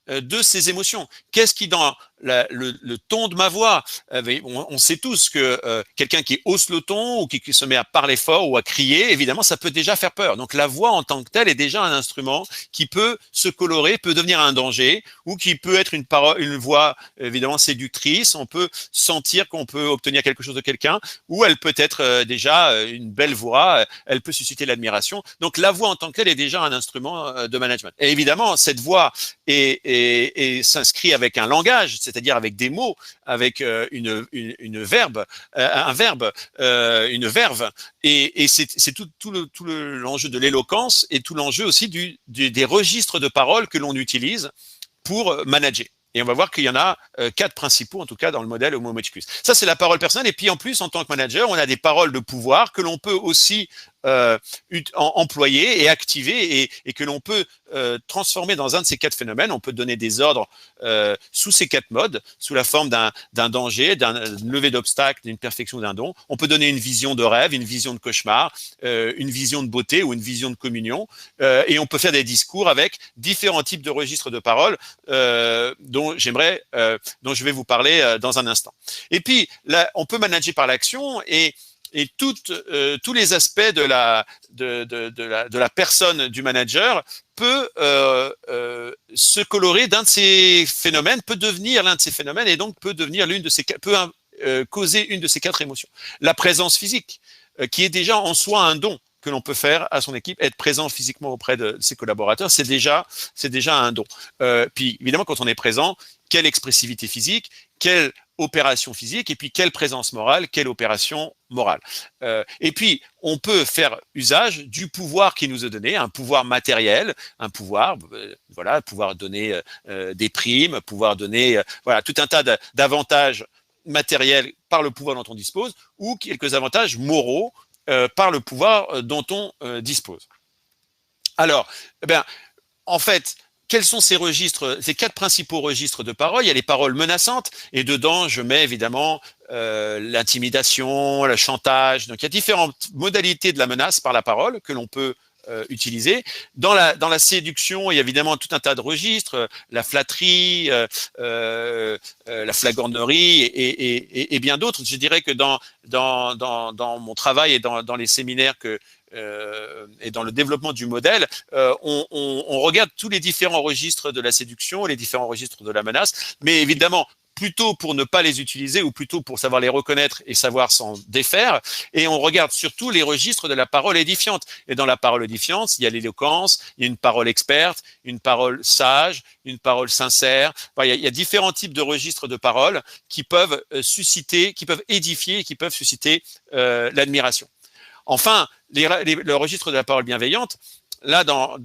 de ces émotions. Qu'est-ce qui, dans le ton de ma voix, on sait tous que quelqu'un qui hausse le ton ou qui se met à parler fort ou à crier, évidemment, ça peut déjà faire peur. Donc la voix en tant que telle est déjà un instrument qui peut se colorer, peut devenir un danger, ou qui peut être une voix évidemment séductrice. On peut sentir qu'on peut obtenir quelque chose de quelqu'un, ou elle peut être déjà une belle voix, elle peut susciter l'admiration. Donc la voix en tant que telle est déjà un instrument de management. Et évidemment, cette voix s'inscrit avec un langage, c'est-à-dire avec des mots, avec un verbe, une verve, et c'est tout l'enjeu de l'éloquence et tout l'enjeu aussi des registres de paroles que l'on utilise pour manager. Et on va voir qu'il y en a 4 principaux, en tout cas, dans le modèle Homo Emoticus. Ça, c'est la parole personnelle. Et puis, en plus, en tant que manager, on a des paroles de pouvoir que l'on peut aussi employer et activer et que l'on peut transformer dans un de ces 4 phénomènes. On peut donner des ordres sous ces 4 modes, sous la forme d'un danger, d'une levée d'obstacle, d'une perfection, d'un don. On peut donner une vision de rêve, une vision de cauchemar, une vision de beauté ou une vision de communion. Et on peut faire des discours avec différents types de registres de paroles dont je vais vous parler dans un instant. Et puis, là, on peut manager par l'action et tous les aspects de la personne du manager peut se colorer d'un de ces phénomènes, peut devenir l'un de ces phénomènes et donc peut devenir causer une de ces 4 émotions. La présence physique, qui est déjà en soi un don que l'on peut faire à son équipe, être présent physiquement auprès de ses collaborateurs, c'est déjà un don. Puis évidemment, quand on est présent, quelle expressivité physique, quelle opération physique, et puis quelle présence morale, quelle opération morale. Et puis, on peut faire usage du pouvoir qui nous est donné, un pouvoir matériel, un pouvoir, pouvoir donner des primes, pouvoir donner tout un tas d'avantages matériels par le pouvoir dont on dispose, ou quelques avantages moraux par le pouvoir dont on dispose. Alors, en fait, quels sont ces 4 principaux registres de paroles? Il y a les paroles menaçantes, et dedans, je mets évidemment l'intimidation, le chantage. Donc, il y a différentes modalités de la menace par la parole que l'on peut utiliser. Dans la séduction, il y a évidemment tout un tas de registres, la flatterie, la flagornerie et bien d'autres. Je dirais que dans mon travail et dans les séminaires et dans le développement du modèle, on regarde tous les différents registres de la séduction, les différents registres de la menace, mais évidemment, plutôt pour ne pas les utiliser ou plutôt pour savoir les reconnaître et savoir s'en défaire. Et on regarde surtout les registres de la parole édifiante. Et dans la parole édifiante, il y a l'éloquence, il y a une parole experte, une parole sage, une parole sincère. Enfin, il y a différents types de registres de parole qui peuvent susciter, qui peuvent édifier et qui peuvent susciter l'admiration. Enfin, le registre de la parole bienveillante, là, dans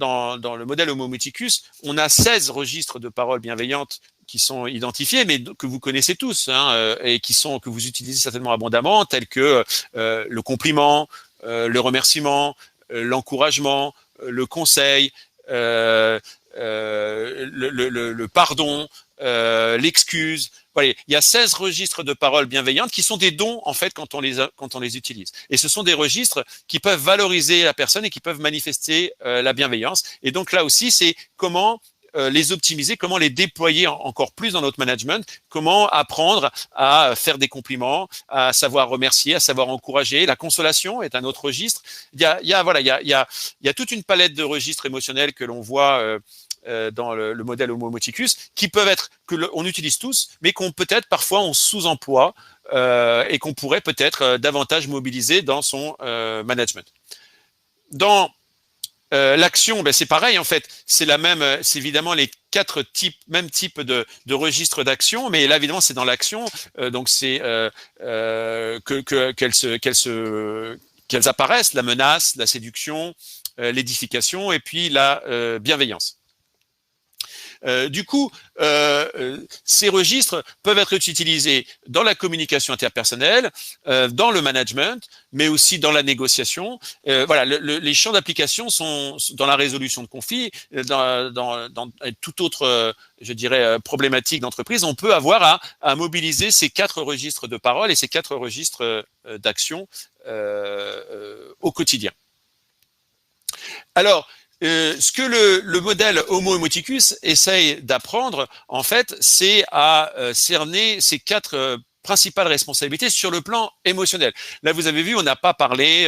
le modèle Homo Muticus, on a 16 registres de paroles bienveillantes qui sont identifiés, mais que vous connaissez tous, hein, et que vous utilisez certainement abondamment, tels que le compliment, le remerciement, l'encouragement, le conseil, le pardon, l'excuse. Voilà, il y a 16 registres de paroles bienveillantes qui sont des dons, en fait, quand on les utilise. Et ce sont des registres qui peuvent valoriser la personne et qui peuvent manifester la bienveillance. Et donc là aussi, c'est comment les optimiser, comment les déployer encore plus dans notre management, comment apprendre à faire des compliments, à savoir remercier, à savoir encourager. La consolation est un autre registre. Il y a toute une palette de registres émotionnels que l'on voit dans le modèle Homo Muticus, qui peuvent être on utilise tous, mais qu'on peut-être parfois on sous-emploie et qu'on pourrait peut-être davantage mobiliser dans son management. Dans l'action, ben c'est pareil en fait, c'est évidemment les mêmes types de registres d'action, mais là évidemment c'est dans l'action, donc c'est qu'elles apparaissent, la menace, la séduction, l'édification et puis la bienveillance. Du coup, ces registres peuvent être utilisés dans la communication interpersonnelle, dans le management, mais aussi dans la négociation. Voilà, les champs d'application sont dans la résolution de conflits, dans toute autre, je dirais, problématique d'entreprise. On peut avoir à mobiliser ces 4 registres de parole et ces 4 registres d'action au quotidien. Alors, ce que le modèle Homo Emuticus essaye d'apprendre, en fait, c'est à cerner ces 4 principales responsabilités sur le plan émotionnel. Là, vous avez vu, on n'a pas parlé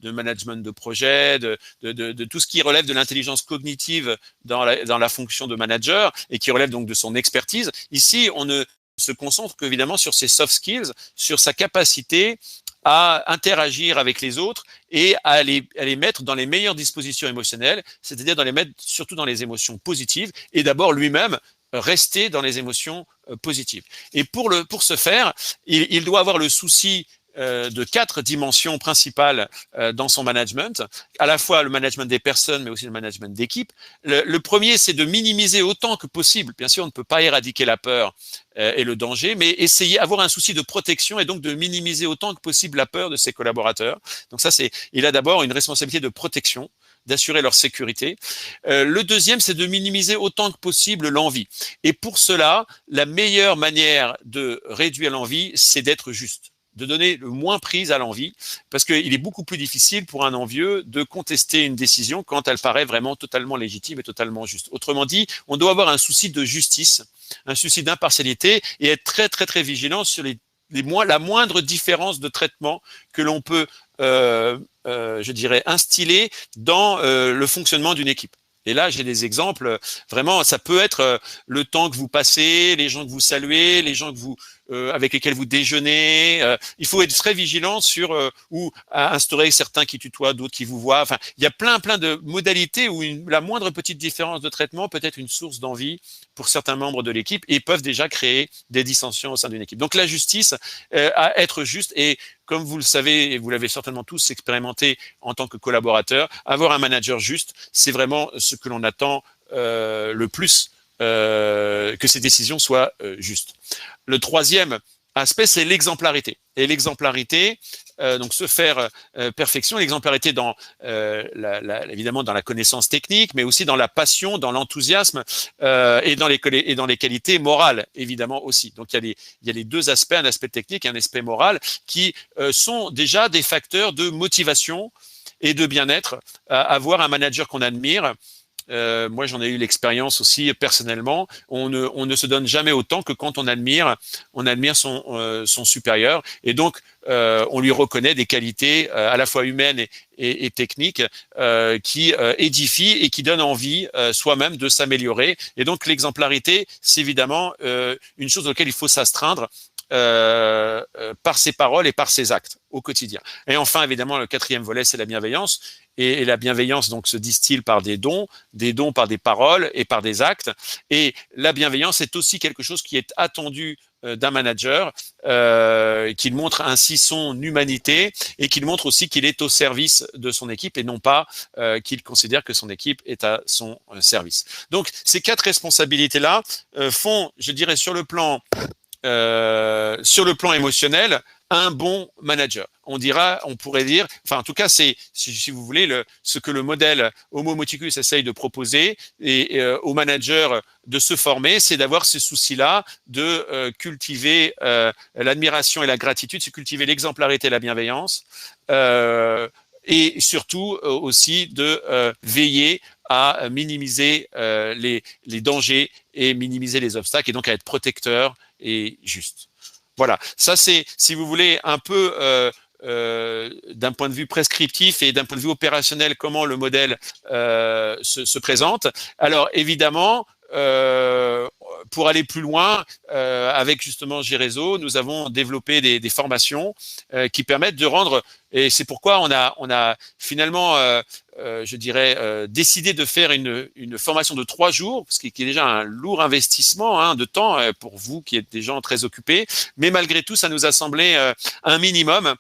de management de projet, de tout ce qui relève de l'intelligence cognitive dans la fonction de manager et qui relève donc de son expertise. Ici, on ne se concentre qu'évidemment sur ses soft skills, sur sa capacité à interagir avec les autres et à les mettre dans les meilleures dispositions émotionnelles, c'est-à-dire les mettre surtout dans les émotions positives et d'abord lui-même rester dans les émotions positives. Et pour ce faire, il doit avoir le souci de 4 dimensions principales dans son management, à la fois le management des personnes, mais aussi le management d'équipe. Le premier, c'est de minimiser autant que possible. Bien sûr, on ne peut pas éradiquer la peur et le danger, mais avoir un souci de protection et donc de minimiser autant que possible la peur de ses collaborateurs. Donc ça, il a d'abord une responsabilité de protection, d'assurer leur sécurité. Le deuxième, c'est de minimiser autant que possible l'envie. Et pour cela, la meilleure manière de réduire l'envie, c'est d'être juste, de donner le moins prise à l'envie, parce qu'il est beaucoup plus difficile pour un envieux de contester une décision quand elle paraît vraiment totalement légitime et totalement juste. Autrement dit, on doit avoir un souci de justice, un souci d'impartialité et être très très très vigilant sur la moindre différence de traitement que l'on peut, je dirais, instiller dans le fonctionnement d'une équipe. Et là, j'ai des exemples, vraiment, ça peut être le temps que vous passez, les gens que vous saluez, les gens avec lesquels vous déjeunez. Il faut être très vigilant sur ou à instaurer certains qui tutoient, d'autres qui vous voient. Enfin, il y a plein de modalités où la moindre petite différence de traitement peut être une source d'envie pour certains membres de l'équipe et peuvent déjà créer des dissensions au sein d'une équipe. Donc la justice, à être juste et comme vous le savez et vous l'avez certainement tous expérimenté en tant que collaborateur, avoir un manager juste, c'est vraiment ce que l'on attend le plus, que ces décisions soient justes. Le troisième aspect, c'est l'exemplarité. Et l'exemplarité, donc se faire perfection, l'exemplarité évidemment dans la connaissance technique, mais aussi dans la passion, dans l'enthousiasme et dans les qualités morales, évidemment aussi. Donc il y a les 2 aspects, un aspect technique et un aspect moral, qui sont déjà des facteurs de motivation et de bien-être. Avoir un manager qu'on admire, moi j'en ai eu l'expérience aussi personnellement, on ne se donne jamais autant que quand on admire son supérieur, et donc on lui reconnaît des qualités à la fois humaines et techniques qui édifient et qui donnent envie soi-même de s'améliorer. Et donc l'exemplarité, c'est évidemment une chose auquel il faut s'astreindre par ses paroles et par ses actes au quotidien. Et enfin, évidemment, le quatrième volet, c'est la bienveillance. Et la bienveillance donc se distille par des dons par des paroles et par des actes. Et la bienveillance est aussi quelque chose qui est attendu d'un manager, qu'il montre ainsi son humanité et qu'il montre aussi qu'il est au service de son équipe et non pas qu'il considère que son équipe est à son service. Donc ces quatre responsabilités-là font, je dirais, sur le plan émotionnel, un bon manager. On pourrait dire, enfin en tout cas c'est, si vous voulez, ce que le modèle Homo Moticus essaye de proposer et aux managers de se former, c'est d'avoir ce souci-là de cultiver l'admiration et la gratitude, c'est cultiver l'exemplarité et la bienveillance, et surtout aussi de veiller à minimiser les dangers et minimiser les obstacles, et donc à être protecteur et juste. Voilà, ça c'est, si vous voulez, un peu d'un point de vue prescriptif et d'un point de vue opérationnel, comment le modèle se présente. Alors évidemment, pour aller plus loin, avec justement G-Réseau, nous avons développé des formations qui permettent de rendre, et c'est pourquoi on a finalement, je dirais, décidé de faire une formation de 3 jours, ce qui est déjà un lourd investissement de temps pour vous qui êtes des gens très occupés, mais malgré tout, ça nous a semblé un minimum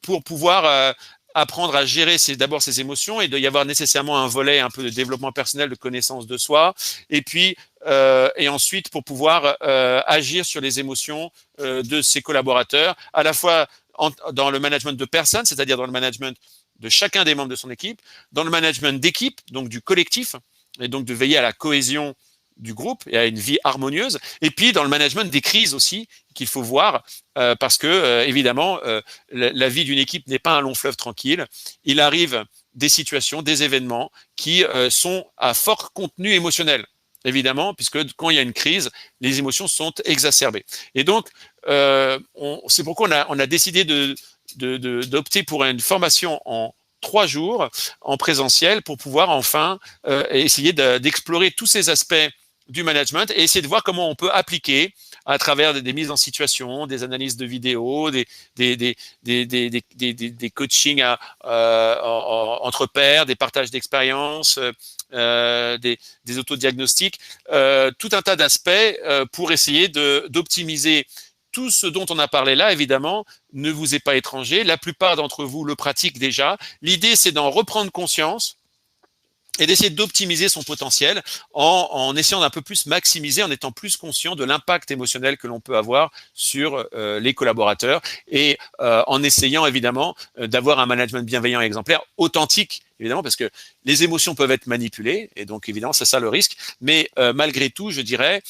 pour pouvoir apprendre à gérer d'abord ses émotions, et de y avoir nécessairement un volet un peu de développement personnel, de connaissance de soi, et puis et ensuite pour pouvoir agir sur les émotions de ses collaborateurs, à la fois dans le management de personnes, c'est-à-dire dans le management de chacun des membres de son équipe, dans le management d'équipe, donc du collectif, et donc de veiller à la cohésion du groupe et à une vie harmonieuse, et puis dans le management des crises aussi, qu'il faut voir, parce que évidemment, la vie d'une équipe n'est pas un long fleuve tranquille. Il arrive des situations, des événements qui sont à fort contenu émotionnel, évidemment, puisque quand il y a une crise, les émotions sont exacerbées. Et donc, c'est pourquoi on a décidé d'opter pour une formation en 3 jours en présentiel pour pouvoir enfin essayer d'explorer tous ces aspects du management et essayer de voir comment on peut appliquer à travers des mises en situation, des analyses de vidéos, des coachings entre pairs, des partages d'expériences, des autodiagnostics, tout un tas d'aspects pour essayer d'optimiser tout ce dont on a parlé là. Évidemment, ne vous est pas étranger. La plupart d'entre vous le pratiquent déjà. L'idée, c'est d'en reprendre conscience et d'essayer d'optimiser son potentiel en essayant d'un peu plus maximiser, en étant plus conscient de l'impact émotionnel que l'on peut avoir sur les collaborateurs, et en essayant évidemment d'avoir un management bienveillant et exemplaire, authentique, évidemment, parce que les émotions peuvent être manipulées, et donc évidemment c'est ça le risque, mais malgré tout, je dirais,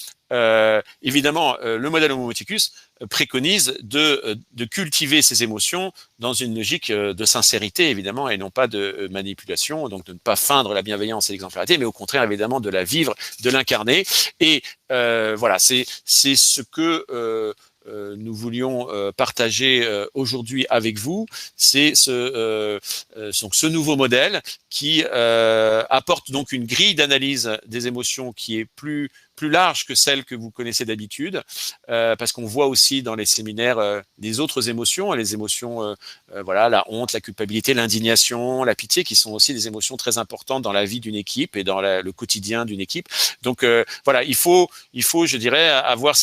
évidemment, le modèle Homo Moticus préconise de cultiver ses émotions dans une logique de sincérité, évidemment, et non pas de manipulation, donc de ne pas feindre la bienveillance et l'exemplarité, mais au contraire, évidemment, de la vivre, de l'incarner. Et voilà, c'est ce que nous voulions partager aujourd'hui avec vous, c'est ce nouveau modèle qui apporte donc une grille d'analyse des émotions qui est plus large que celle que vous connaissez d'habitude, parce qu'on voit aussi dans les séminaires des autres émotions, les émotions, voilà, la honte, la culpabilité, l'indignation, la pitié, qui sont aussi des émotions très importantes dans la vie d'une équipe et dans le quotidien d'une équipe. Donc voilà, il faut, je dirais, avoir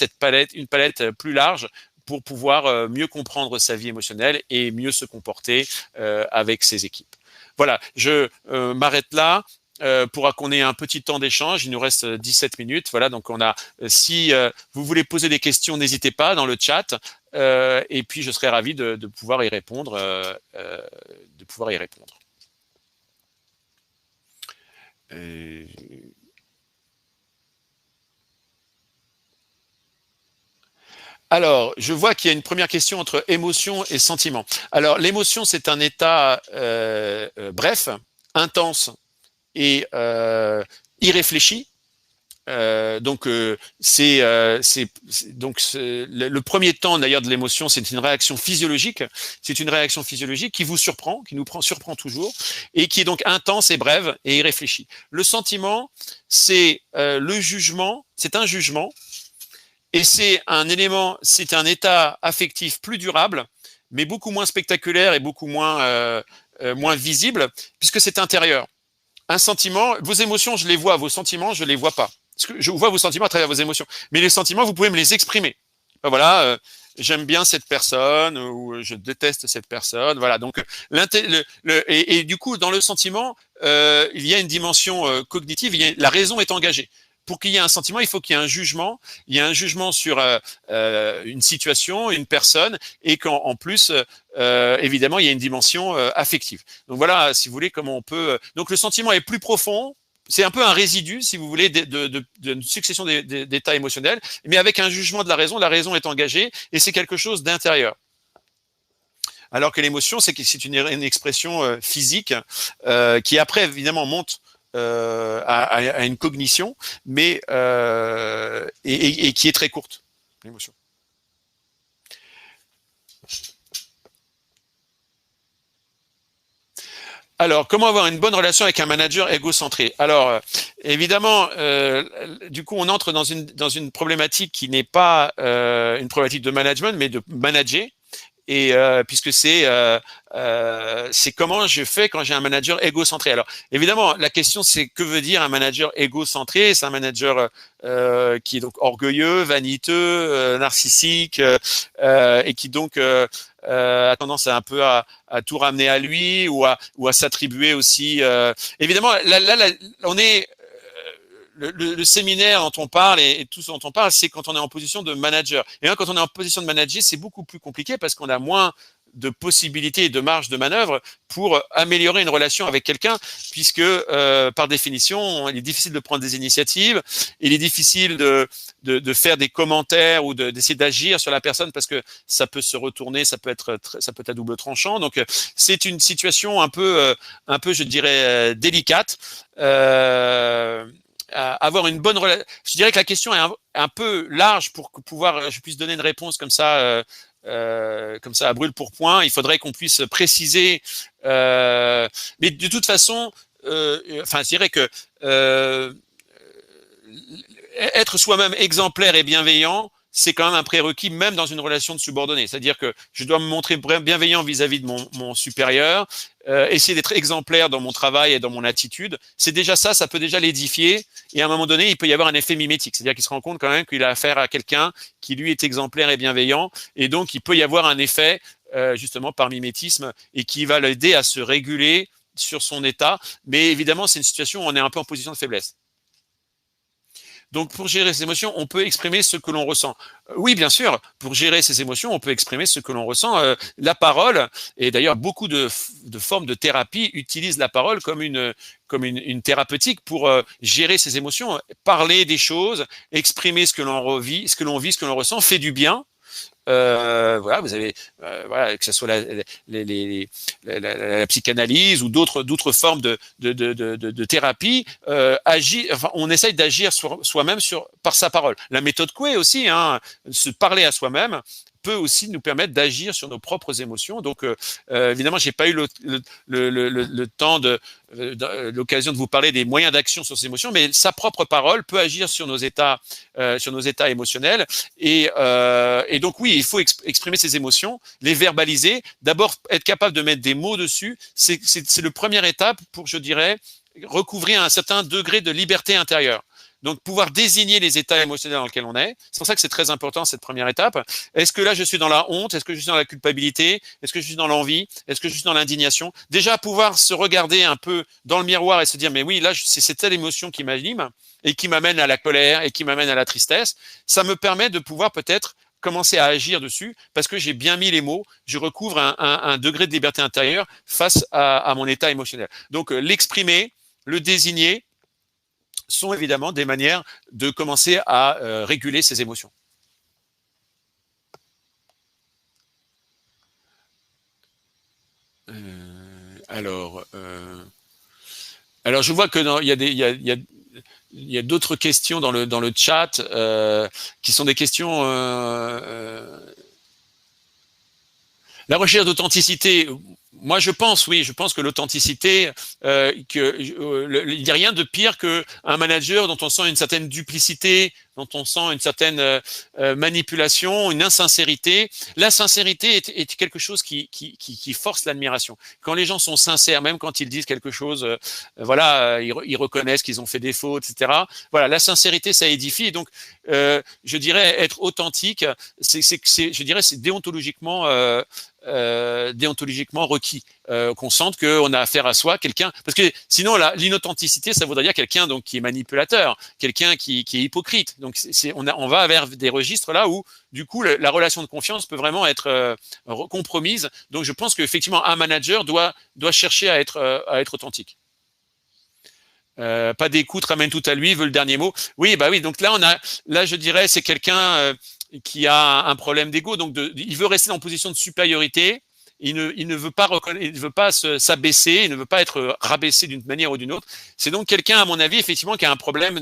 une palette plus large pour pouvoir mieux comprendre sa vie émotionnelle et mieux se comporter avec ses équipes. Voilà, je m'arrête là. Pour qu'on ait un petit temps d'échange, il nous reste 17 minutes. Voilà, donc on a. Si vous voulez poser des questions, n'hésitez pas dans le chat, et puis je serai ravi de pouvoir y répondre. Alors, je vois qu'il y a une première question entre émotion et sentiment. Alors, l'émotion, c'est un état bref, intense et irréfléchi. Le premier temps d'ailleurs de l'émotion, c'est une réaction physiologique. C'est une réaction physiologique qui vous surprend, qui nous surprend toujours, et qui est donc intense et brève et irréfléchie. Le sentiment, c'est le jugement, c'est un jugement, et c'est un élément, c'est un état affectif plus durable, mais beaucoup moins spectaculaire et beaucoup moins visible, puisque c'est intérieur. Un sentiment, vos émotions, je les vois, vos sentiments, je les vois pas. Parce que je vois vos sentiments à travers vos émotions. Mais les sentiments, vous pouvez me les exprimer. Voilà, j'aime bien cette personne ou je déteste cette personne. Voilà, donc et du coup, dans le sentiment, il y a une dimension cognitive. La raison est engagée. Pour qu'il y ait un sentiment, il faut qu'il y ait un jugement. Il y a un jugement sur une situation, une personne, et qu'en plus, évidemment, il y a une dimension affective. Donc voilà, si vous voulez, comment on peut. Donc le sentiment est plus profond. C'est un peu un résidu, si vous voulez, d'une succession d'états émotionnels, mais avec un jugement de la raison est engagée, et c'est quelque chose d'intérieur. Alors que l'émotion, c'est une expression physique qui après, évidemment, monte à une cognition, mais et qui est très courte, l'émotion. Alors, comment avoir une bonne relation avec un manager égocentré? Alors, évidemment, du coup, on entre dans une problématique qui n'est pas une problématique de management, mais de manager. Et puisque c'est comment je fais quand j'ai un manager égocentré. Alors évidemment, la question c'est que veut dire un manager égocentré? C'est un manager qui est donc orgueilleux, vaniteux, narcissique, et qui donc a tendance à tout ramener à lui ou à s'attribuer aussi. Évidemment, là, on est le séminaire dont on parle et tout ce dont on parle, c'est quand on est en position de manager. Et quand on est en position de manager, c'est beaucoup plus compliqué parce qu'on a moins de possibilités et de marge de manœuvre pour améliorer une relation avec quelqu'un, puisque par définition, il est difficile de prendre des initiatives, il est difficile de faire des commentaires ou d'essayer d'agir sur la personne parce que ça peut se retourner, ça peut être à double tranchant. Donc c'est une situation un peu, je dirais, délicate. Avoir une bonne relation. Je dirais que la question est un peu large pour que je puisse donner une réponse comme ça à brûle pour point. Il faudrait qu'on puisse préciser. Mais de toute façon, enfin, je dirais que être soi-même exemplaire et bienveillant, c'est quand même un prérequis, même dans une relation de subordonné. C'est-à-dire que je dois me montrer bienveillant vis-à-vis de mon supérieur, essayer d'être exemplaire dans mon travail et dans mon attitude. C'est déjà ça peut déjà l'édifier. Et à un moment donné, il peut y avoir un effet mimétique. C'est-à-dire qu'il se rend compte quand même qu'il a affaire à quelqu'un qui, lui, est exemplaire et bienveillant. Et donc, il peut y avoir un effet, justement, par mimétisme et qui va l'aider à se réguler sur son état. Mais évidemment, c'est une situation où on est un peu en position de faiblesse. Donc, pour gérer ses émotions, on peut exprimer ce que l'on ressent. Oui, bien sûr, pour gérer ses émotions, on peut exprimer ce que l'on ressent. La parole, et d'ailleurs, beaucoup de formes de thérapie utilisent la parole comme une thérapeutique pour gérer ses émotions, parler des choses, exprimer ce que l'on revit, ce que l'on vit, ce que l'on ressent, fait du bien. Voilà, vous avez, voilà, que ce soit la psychanalyse ou d'autres formes de thérapie, enfin, on essaye d'agir soi-même par sa parole. La méthode Coué aussi, hein, se parler à soi-même peut aussi nous permettre d'agir sur nos propres émotions. Donc, évidemment, j'ai pas eu le temps l'occasion de vous parler des moyens d'action sur ces émotions, mais sa propre parole peut agir sur nos états émotionnels. Et donc oui, il faut exprimer ses émotions, les verbaliser. D'abord, être capable de mettre des mots dessus, c'est le première étape pour, je dirais, recouvrir un certain degré de liberté intérieure. Donc, pouvoir désigner les états émotionnels dans lesquels on est. C'est pour ça que c'est très important, cette première étape. Est-ce que là, je suis dans la honte? Est-ce que je suis dans la culpabilité? Est-ce que je suis dans l'envie? Est-ce que je suis dans l'indignation? Déjà, pouvoir se regarder un peu dans le miroir et se dire, mais oui, là, c'est telle émotion qui m'anime et qui m'amène à la colère et qui m'amène à la tristesse. Ça me permet de pouvoir peut-être commencer à agir dessus parce que j'ai bien mis les mots, je recouvre un degré de liberté intérieure face à mon état émotionnel. Donc, l'exprimer, le désigner, sont évidemment des manières de commencer à réguler ses émotions. Alors, je vois que il y a il y a d'autres questions dans le chat qui sont des questions. La recherche d'authenticité. Moi, je pense que l'authenticité, il n'y a rien de pire qu'un manager dont on sent une certaine duplicité, dont on sent une certaine manipulation, une insincérité. La sincérité est quelque chose qui force l'admiration. Quand les gens sont sincères, même quand ils disent quelque chose, ils reconnaissent qu'ils ont fait des fautes, etc. Voilà, la sincérité, ça édifie. Et donc, je dirais être authentique, je dirais, c'est déontologiquement requis, qu'on sente qu'on a affaire à soi, quelqu'un, parce que sinon l'inauthenticité, ça voudrait dire quelqu'un donc qui est manipulateur, quelqu'un qui est hypocrite. Donc on va vers des registres là où du coup la relation de confiance peut vraiment être compromise. Donc je pense qu'effectivement un manager doit chercher à être authentique. Pas d'écoute, ramène tout à lui, veut le dernier mot. Oui, bah oui. Donc là je dirais c'est quelqu'un qui a un problème d'ego, donc il veut rester en position de supériorité. Il ne veut pas s'abaisser, il ne veut pas être rabaissé d'une manière ou d'une autre. C'est donc quelqu'un, à mon avis, effectivement, qui a un problème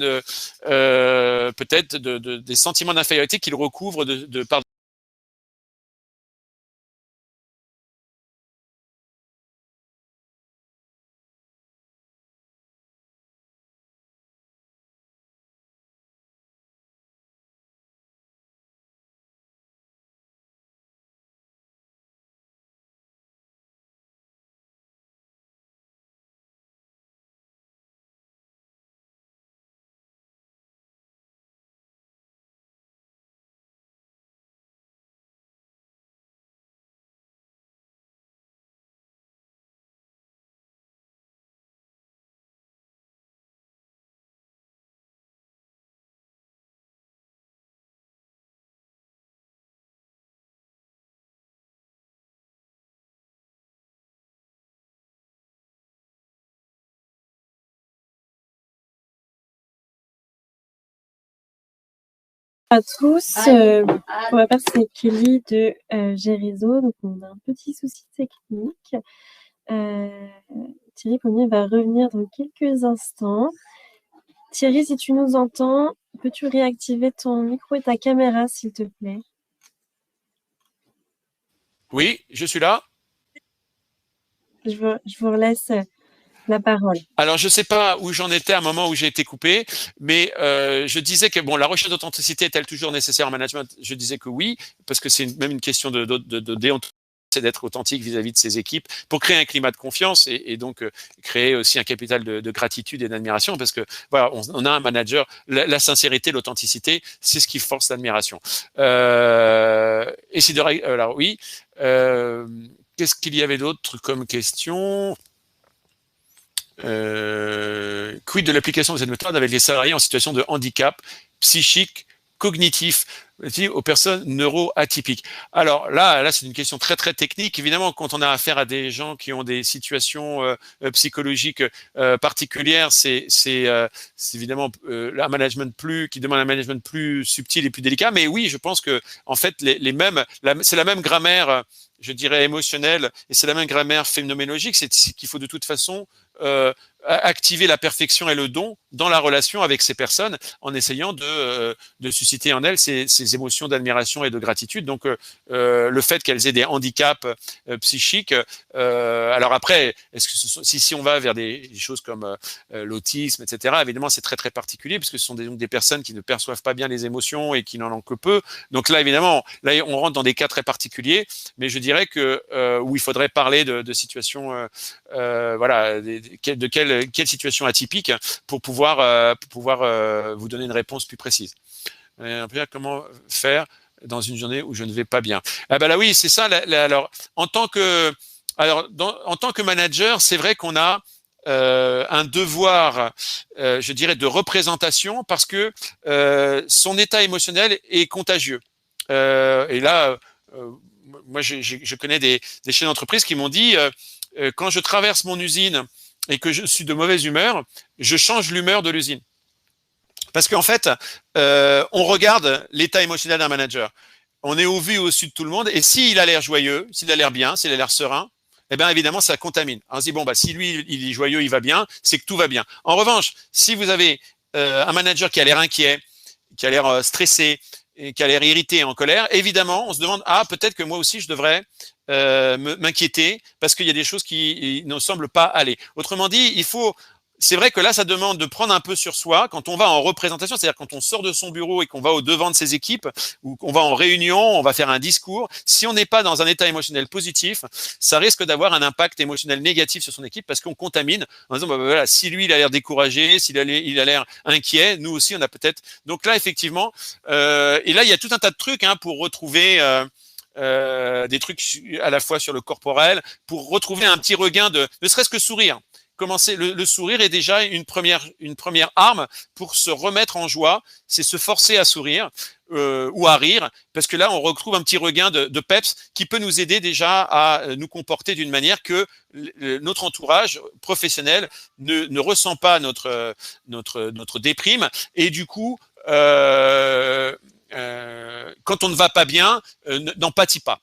peut-être des sentiments d'infériorité qu'il recouvre par. À tous, pour ma part c'est Kelly de Gerizo, donc on a un petit souci technique. Thierry Pommier va revenir dans quelques instants. Thierry, si tu nous entends, peux-tu réactiver ton micro et ta caméra s'il te plaît? Oui, je suis là. Je vous relaisse la parole. Alors, je ne sais pas où j'en étais à un moment où j'ai été coupé, mais je disais que la recherche d'authenticité est-elle toujours nécessaire en management? Je disais que oui, parce que c'est même une question de déontologie, c'est d'être authentique vis-à-vis de ses équipes pour créer un climat de confiance et donc créer aussi un capital de gratitude et d'admiration, parce que voilà, on a un manager, la sincérité, l'authenticité, c'est ce qui force l'admiration. Alors oui, qu'est-ce qu'il y avait d'autre comme question? Quid de l'application de cette méthode avec les salariés en situation de handicap psychique, cognitif, aux personnes neuroatypiques? Alors là, c'est une question très très technique. Évidemment, quand on a affaire à des gens qui ont des situations psychologiques particulières, c'est évidemment un management qui demande un management plus subtil et plus délicat. Mais oui, je pense que en fait, c'est la même grammaire, je dirais émotionnelle, et c'est la même grammaire phénoménologique. C'est qu'il faut de toute façon activer la perfection et le don dans la relation avec ces personnes en essayant de susciter en elles ces émotions d'admiration et de gratitude. Donc le fait qu'elles aient des handicaps psychiques, alors après, est-ce que si on va vers des choses comme l'autisme, etc., évidemment c'est très très particulier puisque ce sont des personnes qui ne perçoivent pas bien les émotions et qui n'en ont que peu. Donc là évidemment, là on rentre dans des cas très particuliers, mais je dirais que où il faudrait parler de situations voilà, de quelle situation atypique pour pouvoir vous donner une réponse plus précise. Comment faire dans une journée où je ne vais pas bien? Ah ben là oui, c'est ça. Alors en tant que manager, c'est vrai qu'on a un devoir, je dirais, de représentation parce que son état émotionnel est contagieux. Et là, moi, je connais des chefs d'entreprise qui m'ont dit quand je traverse mon usine et que je suis de mauvaise humeur, je change l'humeur de l'usine. Parce qu'en fait, on regarde l'état émotionnel d'un manager. On est au vu et au su de tout le monde. Et s'il a l'air joyeux, s'il a l'air bien, s'il a l'air serein, eh bien évidemment, ça contamine. On se dit, bon, bah, si lui, il est joyeux, il va bien, c'est que tout va bien. En revanche, si vous avez un manager qui a l'air inquiet, qui a l'air stressé, et qui a l'air irrité et en colère, évidemment, on se demande, ah, peut-être que moi aussi, je devrais m'inquiéter parce qu'il y a des choses qui ne semblent pas aller. Autrement dit, c'est vrai que là, ça demande de prendre un peu sur soi quand on va en représentation, c'est-à-dire quand on sort de son bureau et qu'on va au devant de ses équipes ou qu'on va en réunion, on va faire un discours. Si on n'est pas dans un état émotionnel positif, ça risque d'avoir un impact émotionnel négatif sur son équipe parce qu'on contamine en disant, bah, voilà, si lui, il a l'air découragé, s'il a l'air inquiet, nous aussi, on a peut-être. Donc là, effectivement, et là, il y a tout un tas de trucs pour retrouver des trucs à la fois sur le corporel, pour retrouver un petit regain ne serait-ce que sourire. Commencer, le sourire est déjà une première arme pour se remettre en joie, c'est se forcer à sourire ou à rire, parce que là, on retrouve un petit regain de peps qui peut nous aider déjà à nous comporter d'une manière que notre entourage professionnel ne ressent pas notre déprime, et du coup, quand on ne va pas bien, n'en pâtit pas.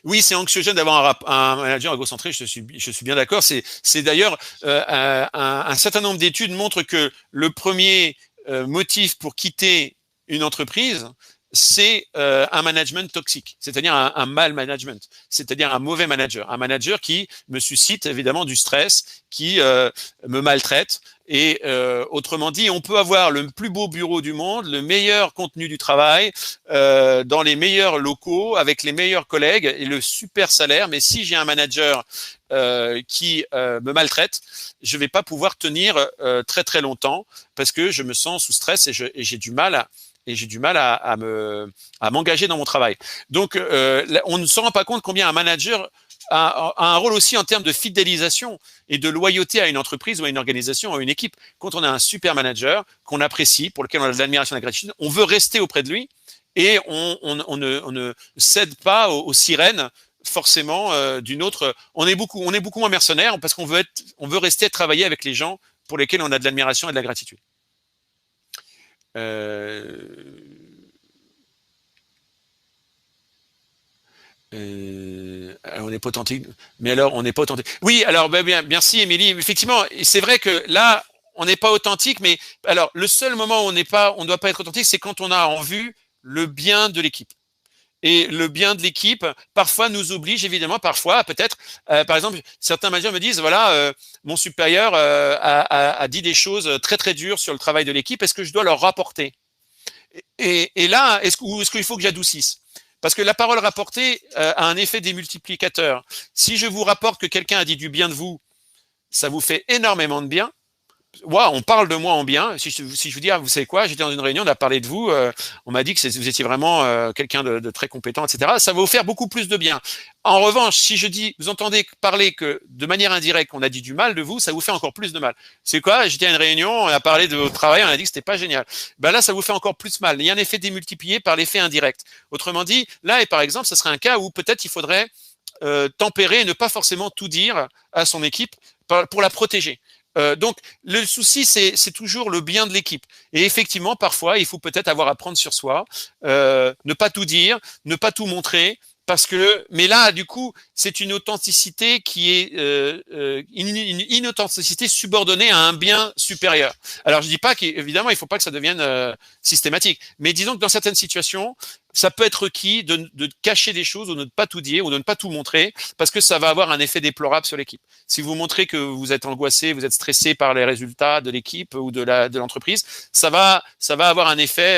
Oui, c'est anxiogène d'avoir un manager égocentré, je suis bien d'accord. C'est d'ailleurs, un certain nombre d'études montrent que le premier motif pour quitter une entreprise, c'est un management toxique, c'est-à-dire un mal management, c'est-à-dire un mauvais manager qui me suscite évidemment du stress, qui me maltraite. Et autrement dit, on peut avoir le plus beau bureau du monde, le meilleur contenu du travail, dans les meilleurs locaux, avec les meilleurs collègues et le super salaire, mais si j'ai un manager qui me maltraite, je vais pas pouvoir tenir très très longtemps parce que je me sens sous stress et j'ai du mal à m'engager dans mon travail. Donc, on ne se rend pas compte combien un manager a un rôle aussi en termes de fidélisation et de loyauté à une entreprise ou à une organisation ou à une équipe. Quand on a un super manager qu'on apprécie, pour lequel on a de l'admiration et de la gratitude, on veut rester auprès de lui et on ne cède pas aux sirènes forcément d'une autre. On est beaucoup moins mercenaires parce qu'on veut rester travailler avec les gens pour lesquels on a de l'admiration et de la gratitude. On n'est pas authentique. Mais alors, on n'est pas authentique. Oui, alors, bien, merci, Émilie. Effectivement, c'est vrai que là, on n'est pas authentique, mais alors, le seul moment où on ne doit pas être authentique, c'est quand on a en vue le bien de l'équipe. Et le bien de l'équipe, parfois, nous oblige, évidemment, parfois, peut-être, par exemple, certains managers me disent, voilà, mon supérieur a dit des choses très, très dures sur le travail de l'équipe, est-ce que je dois leur rapporter? Et là, est-ce qu'il faut que j'adoucisse? Parce que la parole rapportée a un effet démultiplicateur. Si je vous rapporte que quelqu'un a dit du bien de vous, ça vous fait énormément de bien. Ouais, on parle de moi en bien. Si je vous dis, vous savez quoi, j'étais dans une réunion, on a parlé de vous, on m'a dit que vous étiez vraiment quelqu'un de très compétent, etc. Ça va vous faire beaucoup plus de bien. En revanche, si je dis, vous entendez parler que de manière indirecte, on a dit du mal de vous, ça vous fait encore plus de mal. C'est quoi? J'étais à une réunion, on a parlé de votre travail, on a dit que c'était pas génial. Ben là, ça vous fait encore plus mal. Il y a un effet démultiplié par l'effet indirect. Autrement dit, là, et par exemple, ce serait un cas où peut-être il faudrait tempérer et ne pas forcément tout dire à son équipe pour la protéger. Donc, le souci, c'est toujours le bien de l'équipe. Et effectivement, parfois, il faut peut-être avoir à prendre sur soi, ne pas tout dire, ne pas tout montrer, parce que, mais là, du coup, c'est une authenticité qui est une inauthenticité subordonnée à un bien supérieur. Alors, je dis pas qu'évidemment, il faut pas que ça devienne systématique, mais disons que dans certaines situations, ça peut être requis de cacher des choses ou de ne pas tout dire ou de ne pas tout montrer parce que ça va avoir un effet déplorable sur l'équipe. Si vous montrez que vous êtes angoissé, vous êtes stressé par les résultats de l'équipe ou de l'entreprise, ça va avoir un effet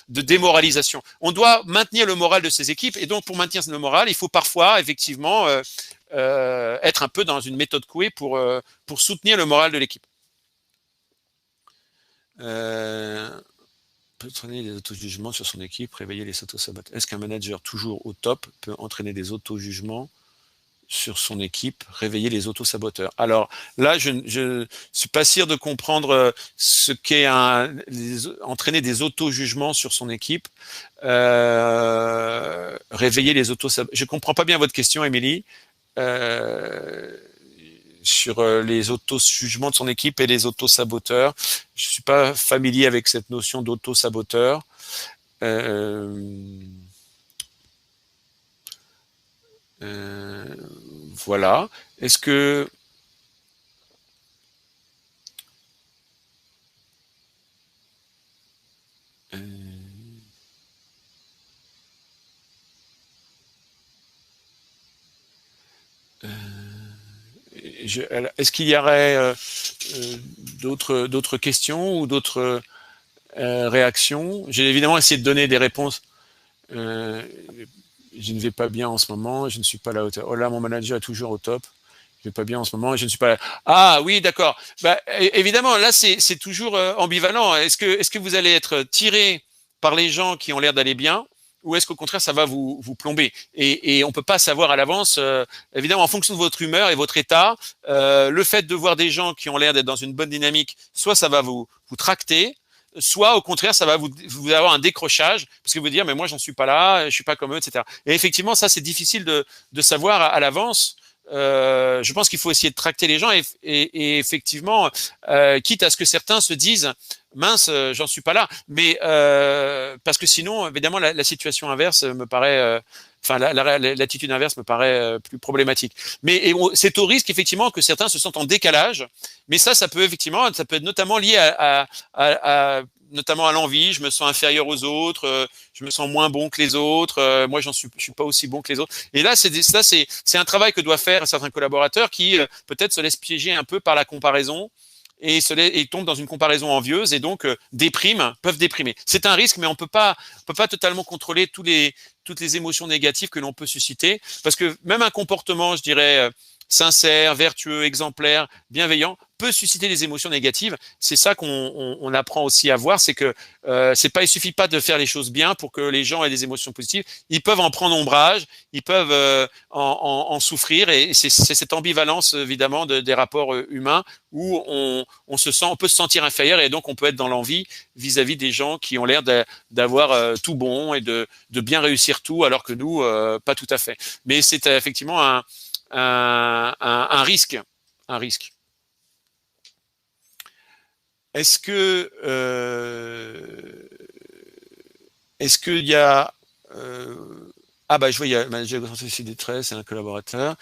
de démoralisation. On doit maintenir le moral de ces équipes et donc pour maintenir le moral, il faut parfois effectivement être un peu dans une méthode Coué pour soutenir le moral de l'équipe. Peut entraîner des auto-jugements sur son équipe, réveiller les auto-saboteurs. Est-ce qu'un manager toujours au top peut entraîner des auto-jugements sur son équipe, réveiller les auto-saboteurs? Alors là, je suis pas sûr de comprendre ce qu'est entraîner des auto-jugements sur son équipe. Réveiller les auto-saboteurs. Je comprends pas bien votre question, Émilie. Sur les auto-jugements de son équipe et les auto-saboteurs. Je suis pas familier avec cette notion d'auto-saboteur. Voilà. Est-ce que Est-ce qu'il y aurait d'autres questions ou d'autres réactions? J'ai évidemment essayé de donner des réponses. Je ne vais pas bien en ce moment, je ne suis pas à la hauteur. Oh là, mon manager est toujours au top. Je vais pas bien en ce moment, je ne suis pas là. Ah oui, d'accord. Bah, évidemment, là, c'est toujours ambivalent. Est-ce que vous allez être tiré par les gens qui ont l'air d'aller bien, ou est-ce qu'au contraire, ça va vous plomber? Et on peut pas savoir à l'avance. Évidemment, en fonction de votre humeur et votre état, le fait de voir des gens qui ont l'air d'être dans une bonne dynamique, soit ça va vous tracter, soit au contraire, ça va vous avoir un décrochage, parce que vous dire, mais moi, j'en suis pas là, je suis pas comme eux, etc. Et effectivement, ça, c'est difficile de savoir à l'avance. Je pense qu'il faut essayer de tracter les gens et effectivement, quitte à ce que certains se disent, mince, j'en suis pas là, mais parce que sinon, évidemment, la situation inverse me paraît, enfin, l'attitude inverse me paraît plus problématique. Mais c'est au risque effectivement que certains se sentent en décalage, mais ça peut effectivement, ça peut être notamment lié notamment à l'envie. Je me sens inférieur aux autres, je me sens moins bon que les autres, moi je suis pas aussi bon que les autres. Et là, c'est un travail que doivent faire certains collaborateurs qui peut-être se laissent piéger un peu par la comparaison et tombent dans une comparaison envieuse et donc peuvent déprimer. C'est un risque, mais on peut pas totalement contrôler toutes les émotions négatives que l'on peut susciter, parce que même un comportement, je dirais, sincère, vertueux, exemplaire, bienveillant, peut susciter des émotions négatives. C'est ça qu'on apprend aussi à voir, c'est que il suffit pas de faire les choses bien pour que les gens aient des émotions positives. Ils peuvent en prendre ombrage, ils peuvent en souffrir, et c'est cette ambivalence évidemment des rapports humains où on peut se sentir inférieur, et donc on peut être dans l'envie vis-à-vis des gens qui ont l'air d'avoir tout bon et de bien réussir tout, alors que nous, pas tout à fait. Mais c'est effectivement un risque, un risque. Est-ce qu'il y a ah bah je vois, il y a manager de conseil détresse et un collaborateur.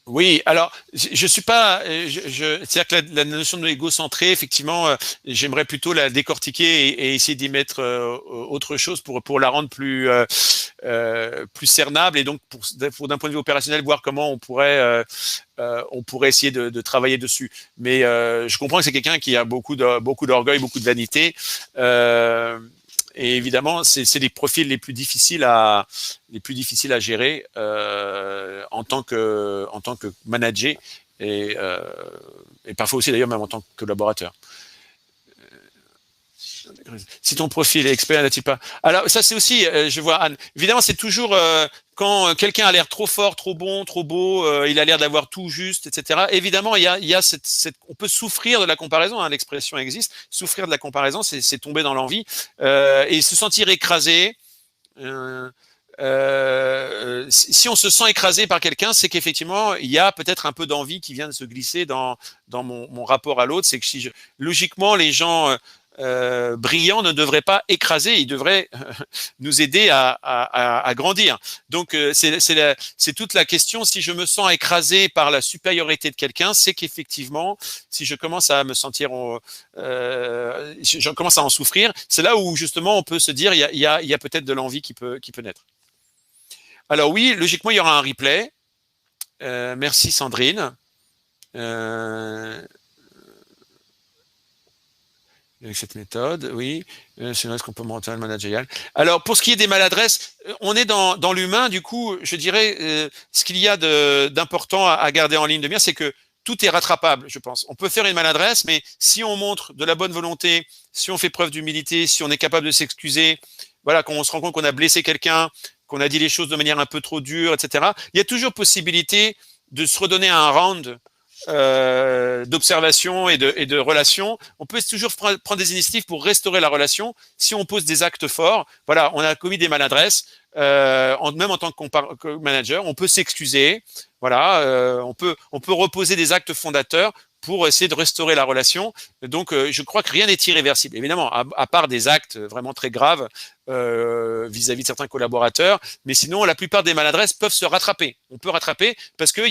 Oui, alors je suis pas, c'est-à-dire que la notion de égocentré, effectivement, j'aimerais plutôt la décortiquer et essayer d'y mettre autre chose pour la rendre plus cernable, et donc pour d'un point de vue opérationnel voir comment on pourrait essayer de travailler dessus. Mais je comprends que c'est quelqu'un qui a beaucoup d'orgueil, beaucoup de vanité. Et évidemment, c'est les profils les plus difficiles à gérer en tant que manager, et parfois aussi d'ailleurs même en tant que collaborateur. Si ton profil est expert, n'a-t-il pas? Alors ça c'est aussi, je vois Anne. Évidemment, c'est toujours quand quelqu'un a l'air trop fort, trop bon, trop beau, il a l'air d'avoir tout juste, etc. Évidemment, il y a on peut souffrir de la comparaison. Hein, l'expression existe. Souffrir de la comparaison, c'est tomber dans l'envie et se sentir écrasé. Si on se sent écrasé par quelqu'un, c'est qu'effectivement il y a peut-être un peu d'envie qui vient de se glisser dans mon rapport à l'autre. C'est que logiquement les gens brillants ne devraient pas écraser, ils devraient nous aider à grandir. Donc c'est toute la question. Si je me sens écrasé par la supériorité de quelqu'un, c'est qu'effectivement, si je commence à me sentir, je commence à en souffrir, c'est là où justement on peut se dire il y a peut-être de l'envie qui peut naître. Alors oui, logiquement il y aura un replay. Merci Sandrine. Avec cette méthode, oui, c'est une risque comportemental managérial. Alors, pour ce qui est des maladresses, on est dans l'humain, du coup, je dirais, ce qu'il y a d'important à garder en ligne de mire, c'est que tout est rattrapable, je pense. On peut faire une maladresse, mais si on montre de la bonne volonté, si on fait preuve d'humilité, si on est capable de s'excuser, voilà, quand on se rend compte qu'on a blessé quelqu'un, qu'on a dit les choses de manière un peu trop dure, etc., il y a toujours possibilité de se redonner un round d'observation et de relation. On peut toujours prendre des initiatives pour restaurer la relation si on pose des actes forts. Voilà, on a commis des maladresses, même en tant que manager, on peut s'excuser. Voilà, on peut reposer des actes fondateurs pour essayer de restaurer la relation. Donc, je crois que rien n'est irréversible. Évidemment, à part des actes vraiment très graves vis-à-vis de certains collaborateurs, mais sinon, la plupart des maladresses peuvent se rattraper. On peut rattraper parce que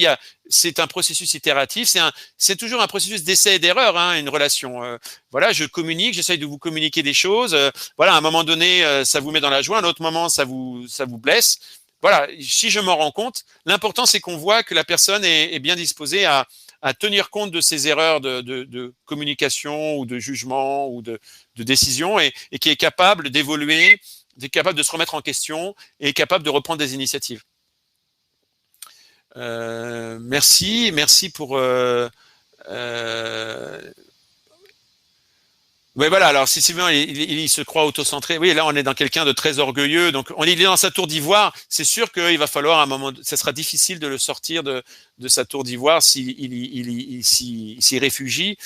c'est un processus itératif, c'est toujours un processus d'essai et d'erreur, hein, une relation. Voilà, je communique, j'essaye de vous communiquer des choses. Voilà, à un moment donné, ça vous met dans la joie, à un autre moment, ça vous blesse. Voilà, si je m'en rends compte, l'important c'est qu'on voit que la personne est bien disposée à tenir compte de ses erreurs de communication ou de jugement ou de décision et qui est capable d'évoluer, est capable de se remettre en question et est capable de reprendre des initiatives. Merci pour oui, voilà. Alors, si Sylvain, il se croit autocentré. Oui, là, on est dans quelqu'un de très orgueilleux. Donc, il est dans sa tour d'ivoire. C'est sûr qu'il va falloir à un moment, ça sera difficile de le sortir de sa tour d'ivoire s'y réfugie.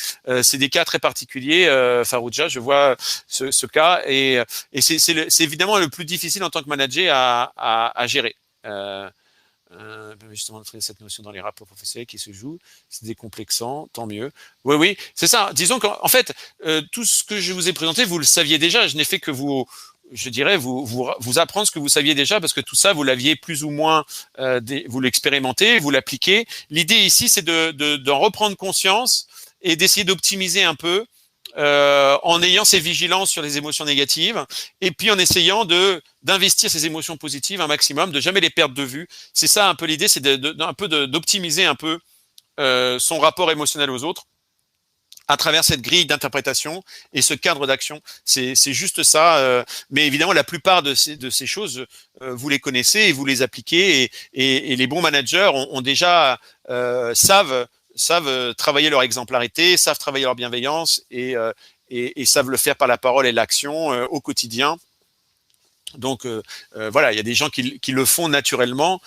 C'est des cas très particuliers. Farouja, je vois ce cas et c'est évidemment le plus difficile en tant que manager à gérer. Justement cette notion dans les rapports professionnels qui se jouent, c'est décomplexant, tant mieux. Oui, c'est ça. Disons qu'en fait, tout ce que je vous ai présenté, vous le saviez déjà. Je n'ai fait que vous apprendre ce que vous saviez déjà, parce que tout ça, vous l'aviez plus ou moins, vous l'expérimentez, vous l'appliquez. L'idée ici, c'est d'en reprendre conscience et d'essayer d'optimiser un peu. En ayant ces vigilances sur les émotions négatives et puis en essayant d'investir ces émotions positives un maximum, de jamais les perdre de vue. C'est ça un peu l'idée, c'est d'optimiser un peu son rapport émotionnel aux autres à travers cette grille d'interprétation et ce cadre d'action. C'est juste ça. Mais évidemment, la plupart de ces choses, vous les connaissez et vous les appliquez et les bons managers ont déjà savent travailler leur exemplarité, savent travailler leur bienveillance et savent le faire par la parole et l'action au quotidien. Donc voilà, il y a des gens qui le font naturellement.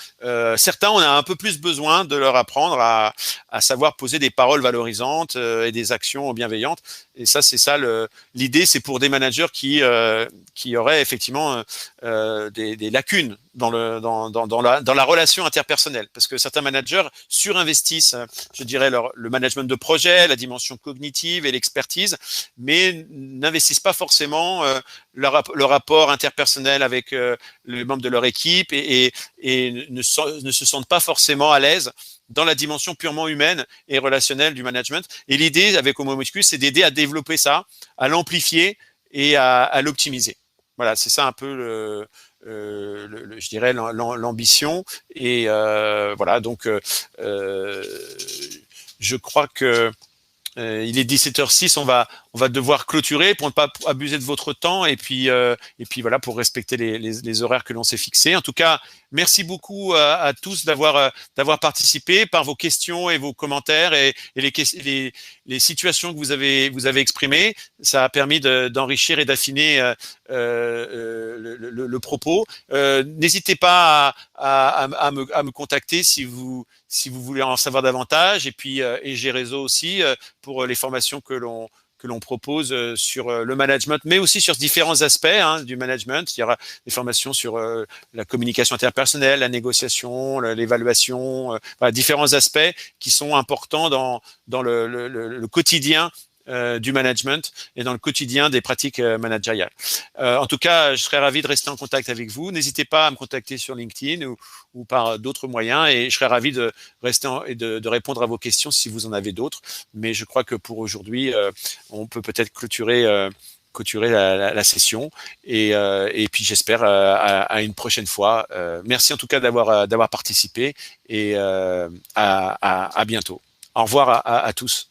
Certains, on a un peu plus besoin de leur apprendre à savoir poser des paroles valorisantes et des actions bienveillantes. Et ça, c'est ça l'idée, c'est pour des managers qui auraient effectivement des lacunes dans la relation interpersonnelle, parce que certains managers surinvestissent, je dirais, le management de projet, la dimension cognitive et l'expertise, mais n'investissent pas forcément le rapport interpersonnel avec les membres de leur équipe et ne se sentent pas forcément à l'aise dans la dimension purement humaine et relationnelle du management. Et l'idée avec Homo Muscus, c'est d'aider à développer ça, à l'amplifier et à l'optimiser. Voilà, c'est ça un peu je dirais l'ambition. Et voilà, donc je crois que il est 17h06, on va devoir clôturer pour ne pas abuser de votre temps et puis voilà, pour respecter les horaires que l'on s'est fixés. En tout cas, merci beaucoup à tous d'avoir participé par vos questions et vos commentaires et les situations que vous avez exprimées. Ça a permis d'enrichir et d'affiner le propos. N'hésitez pas à me contacter si vous voulez en savoir davantage, et puis et j'ai réseau aussi pour les formations que l'on propose sur le management, mais aussi sur différents aspects du management. Il y aura des formations sur la communication interpersonnelle, la négociation, l'évaluation, voilà, différents aspects qui sont importants dans le quotidien du management et dans le quotidien des pratiques managériales. En tout cas, je serais ravi de rester en contact avec vous. N'hésitez pas à me contacter sur LinkedIn ou par d'autres moyens, et je serais ravi de rester et de répondre à vos questions si vous en avez d'autres. Mais je crois que pour aujourd'hui, on peut peut-être clôturer la session et puis j'espère à une prochaine fois. Merci en tout cas d'avoir participé et à bientôt. Au revoir à tous.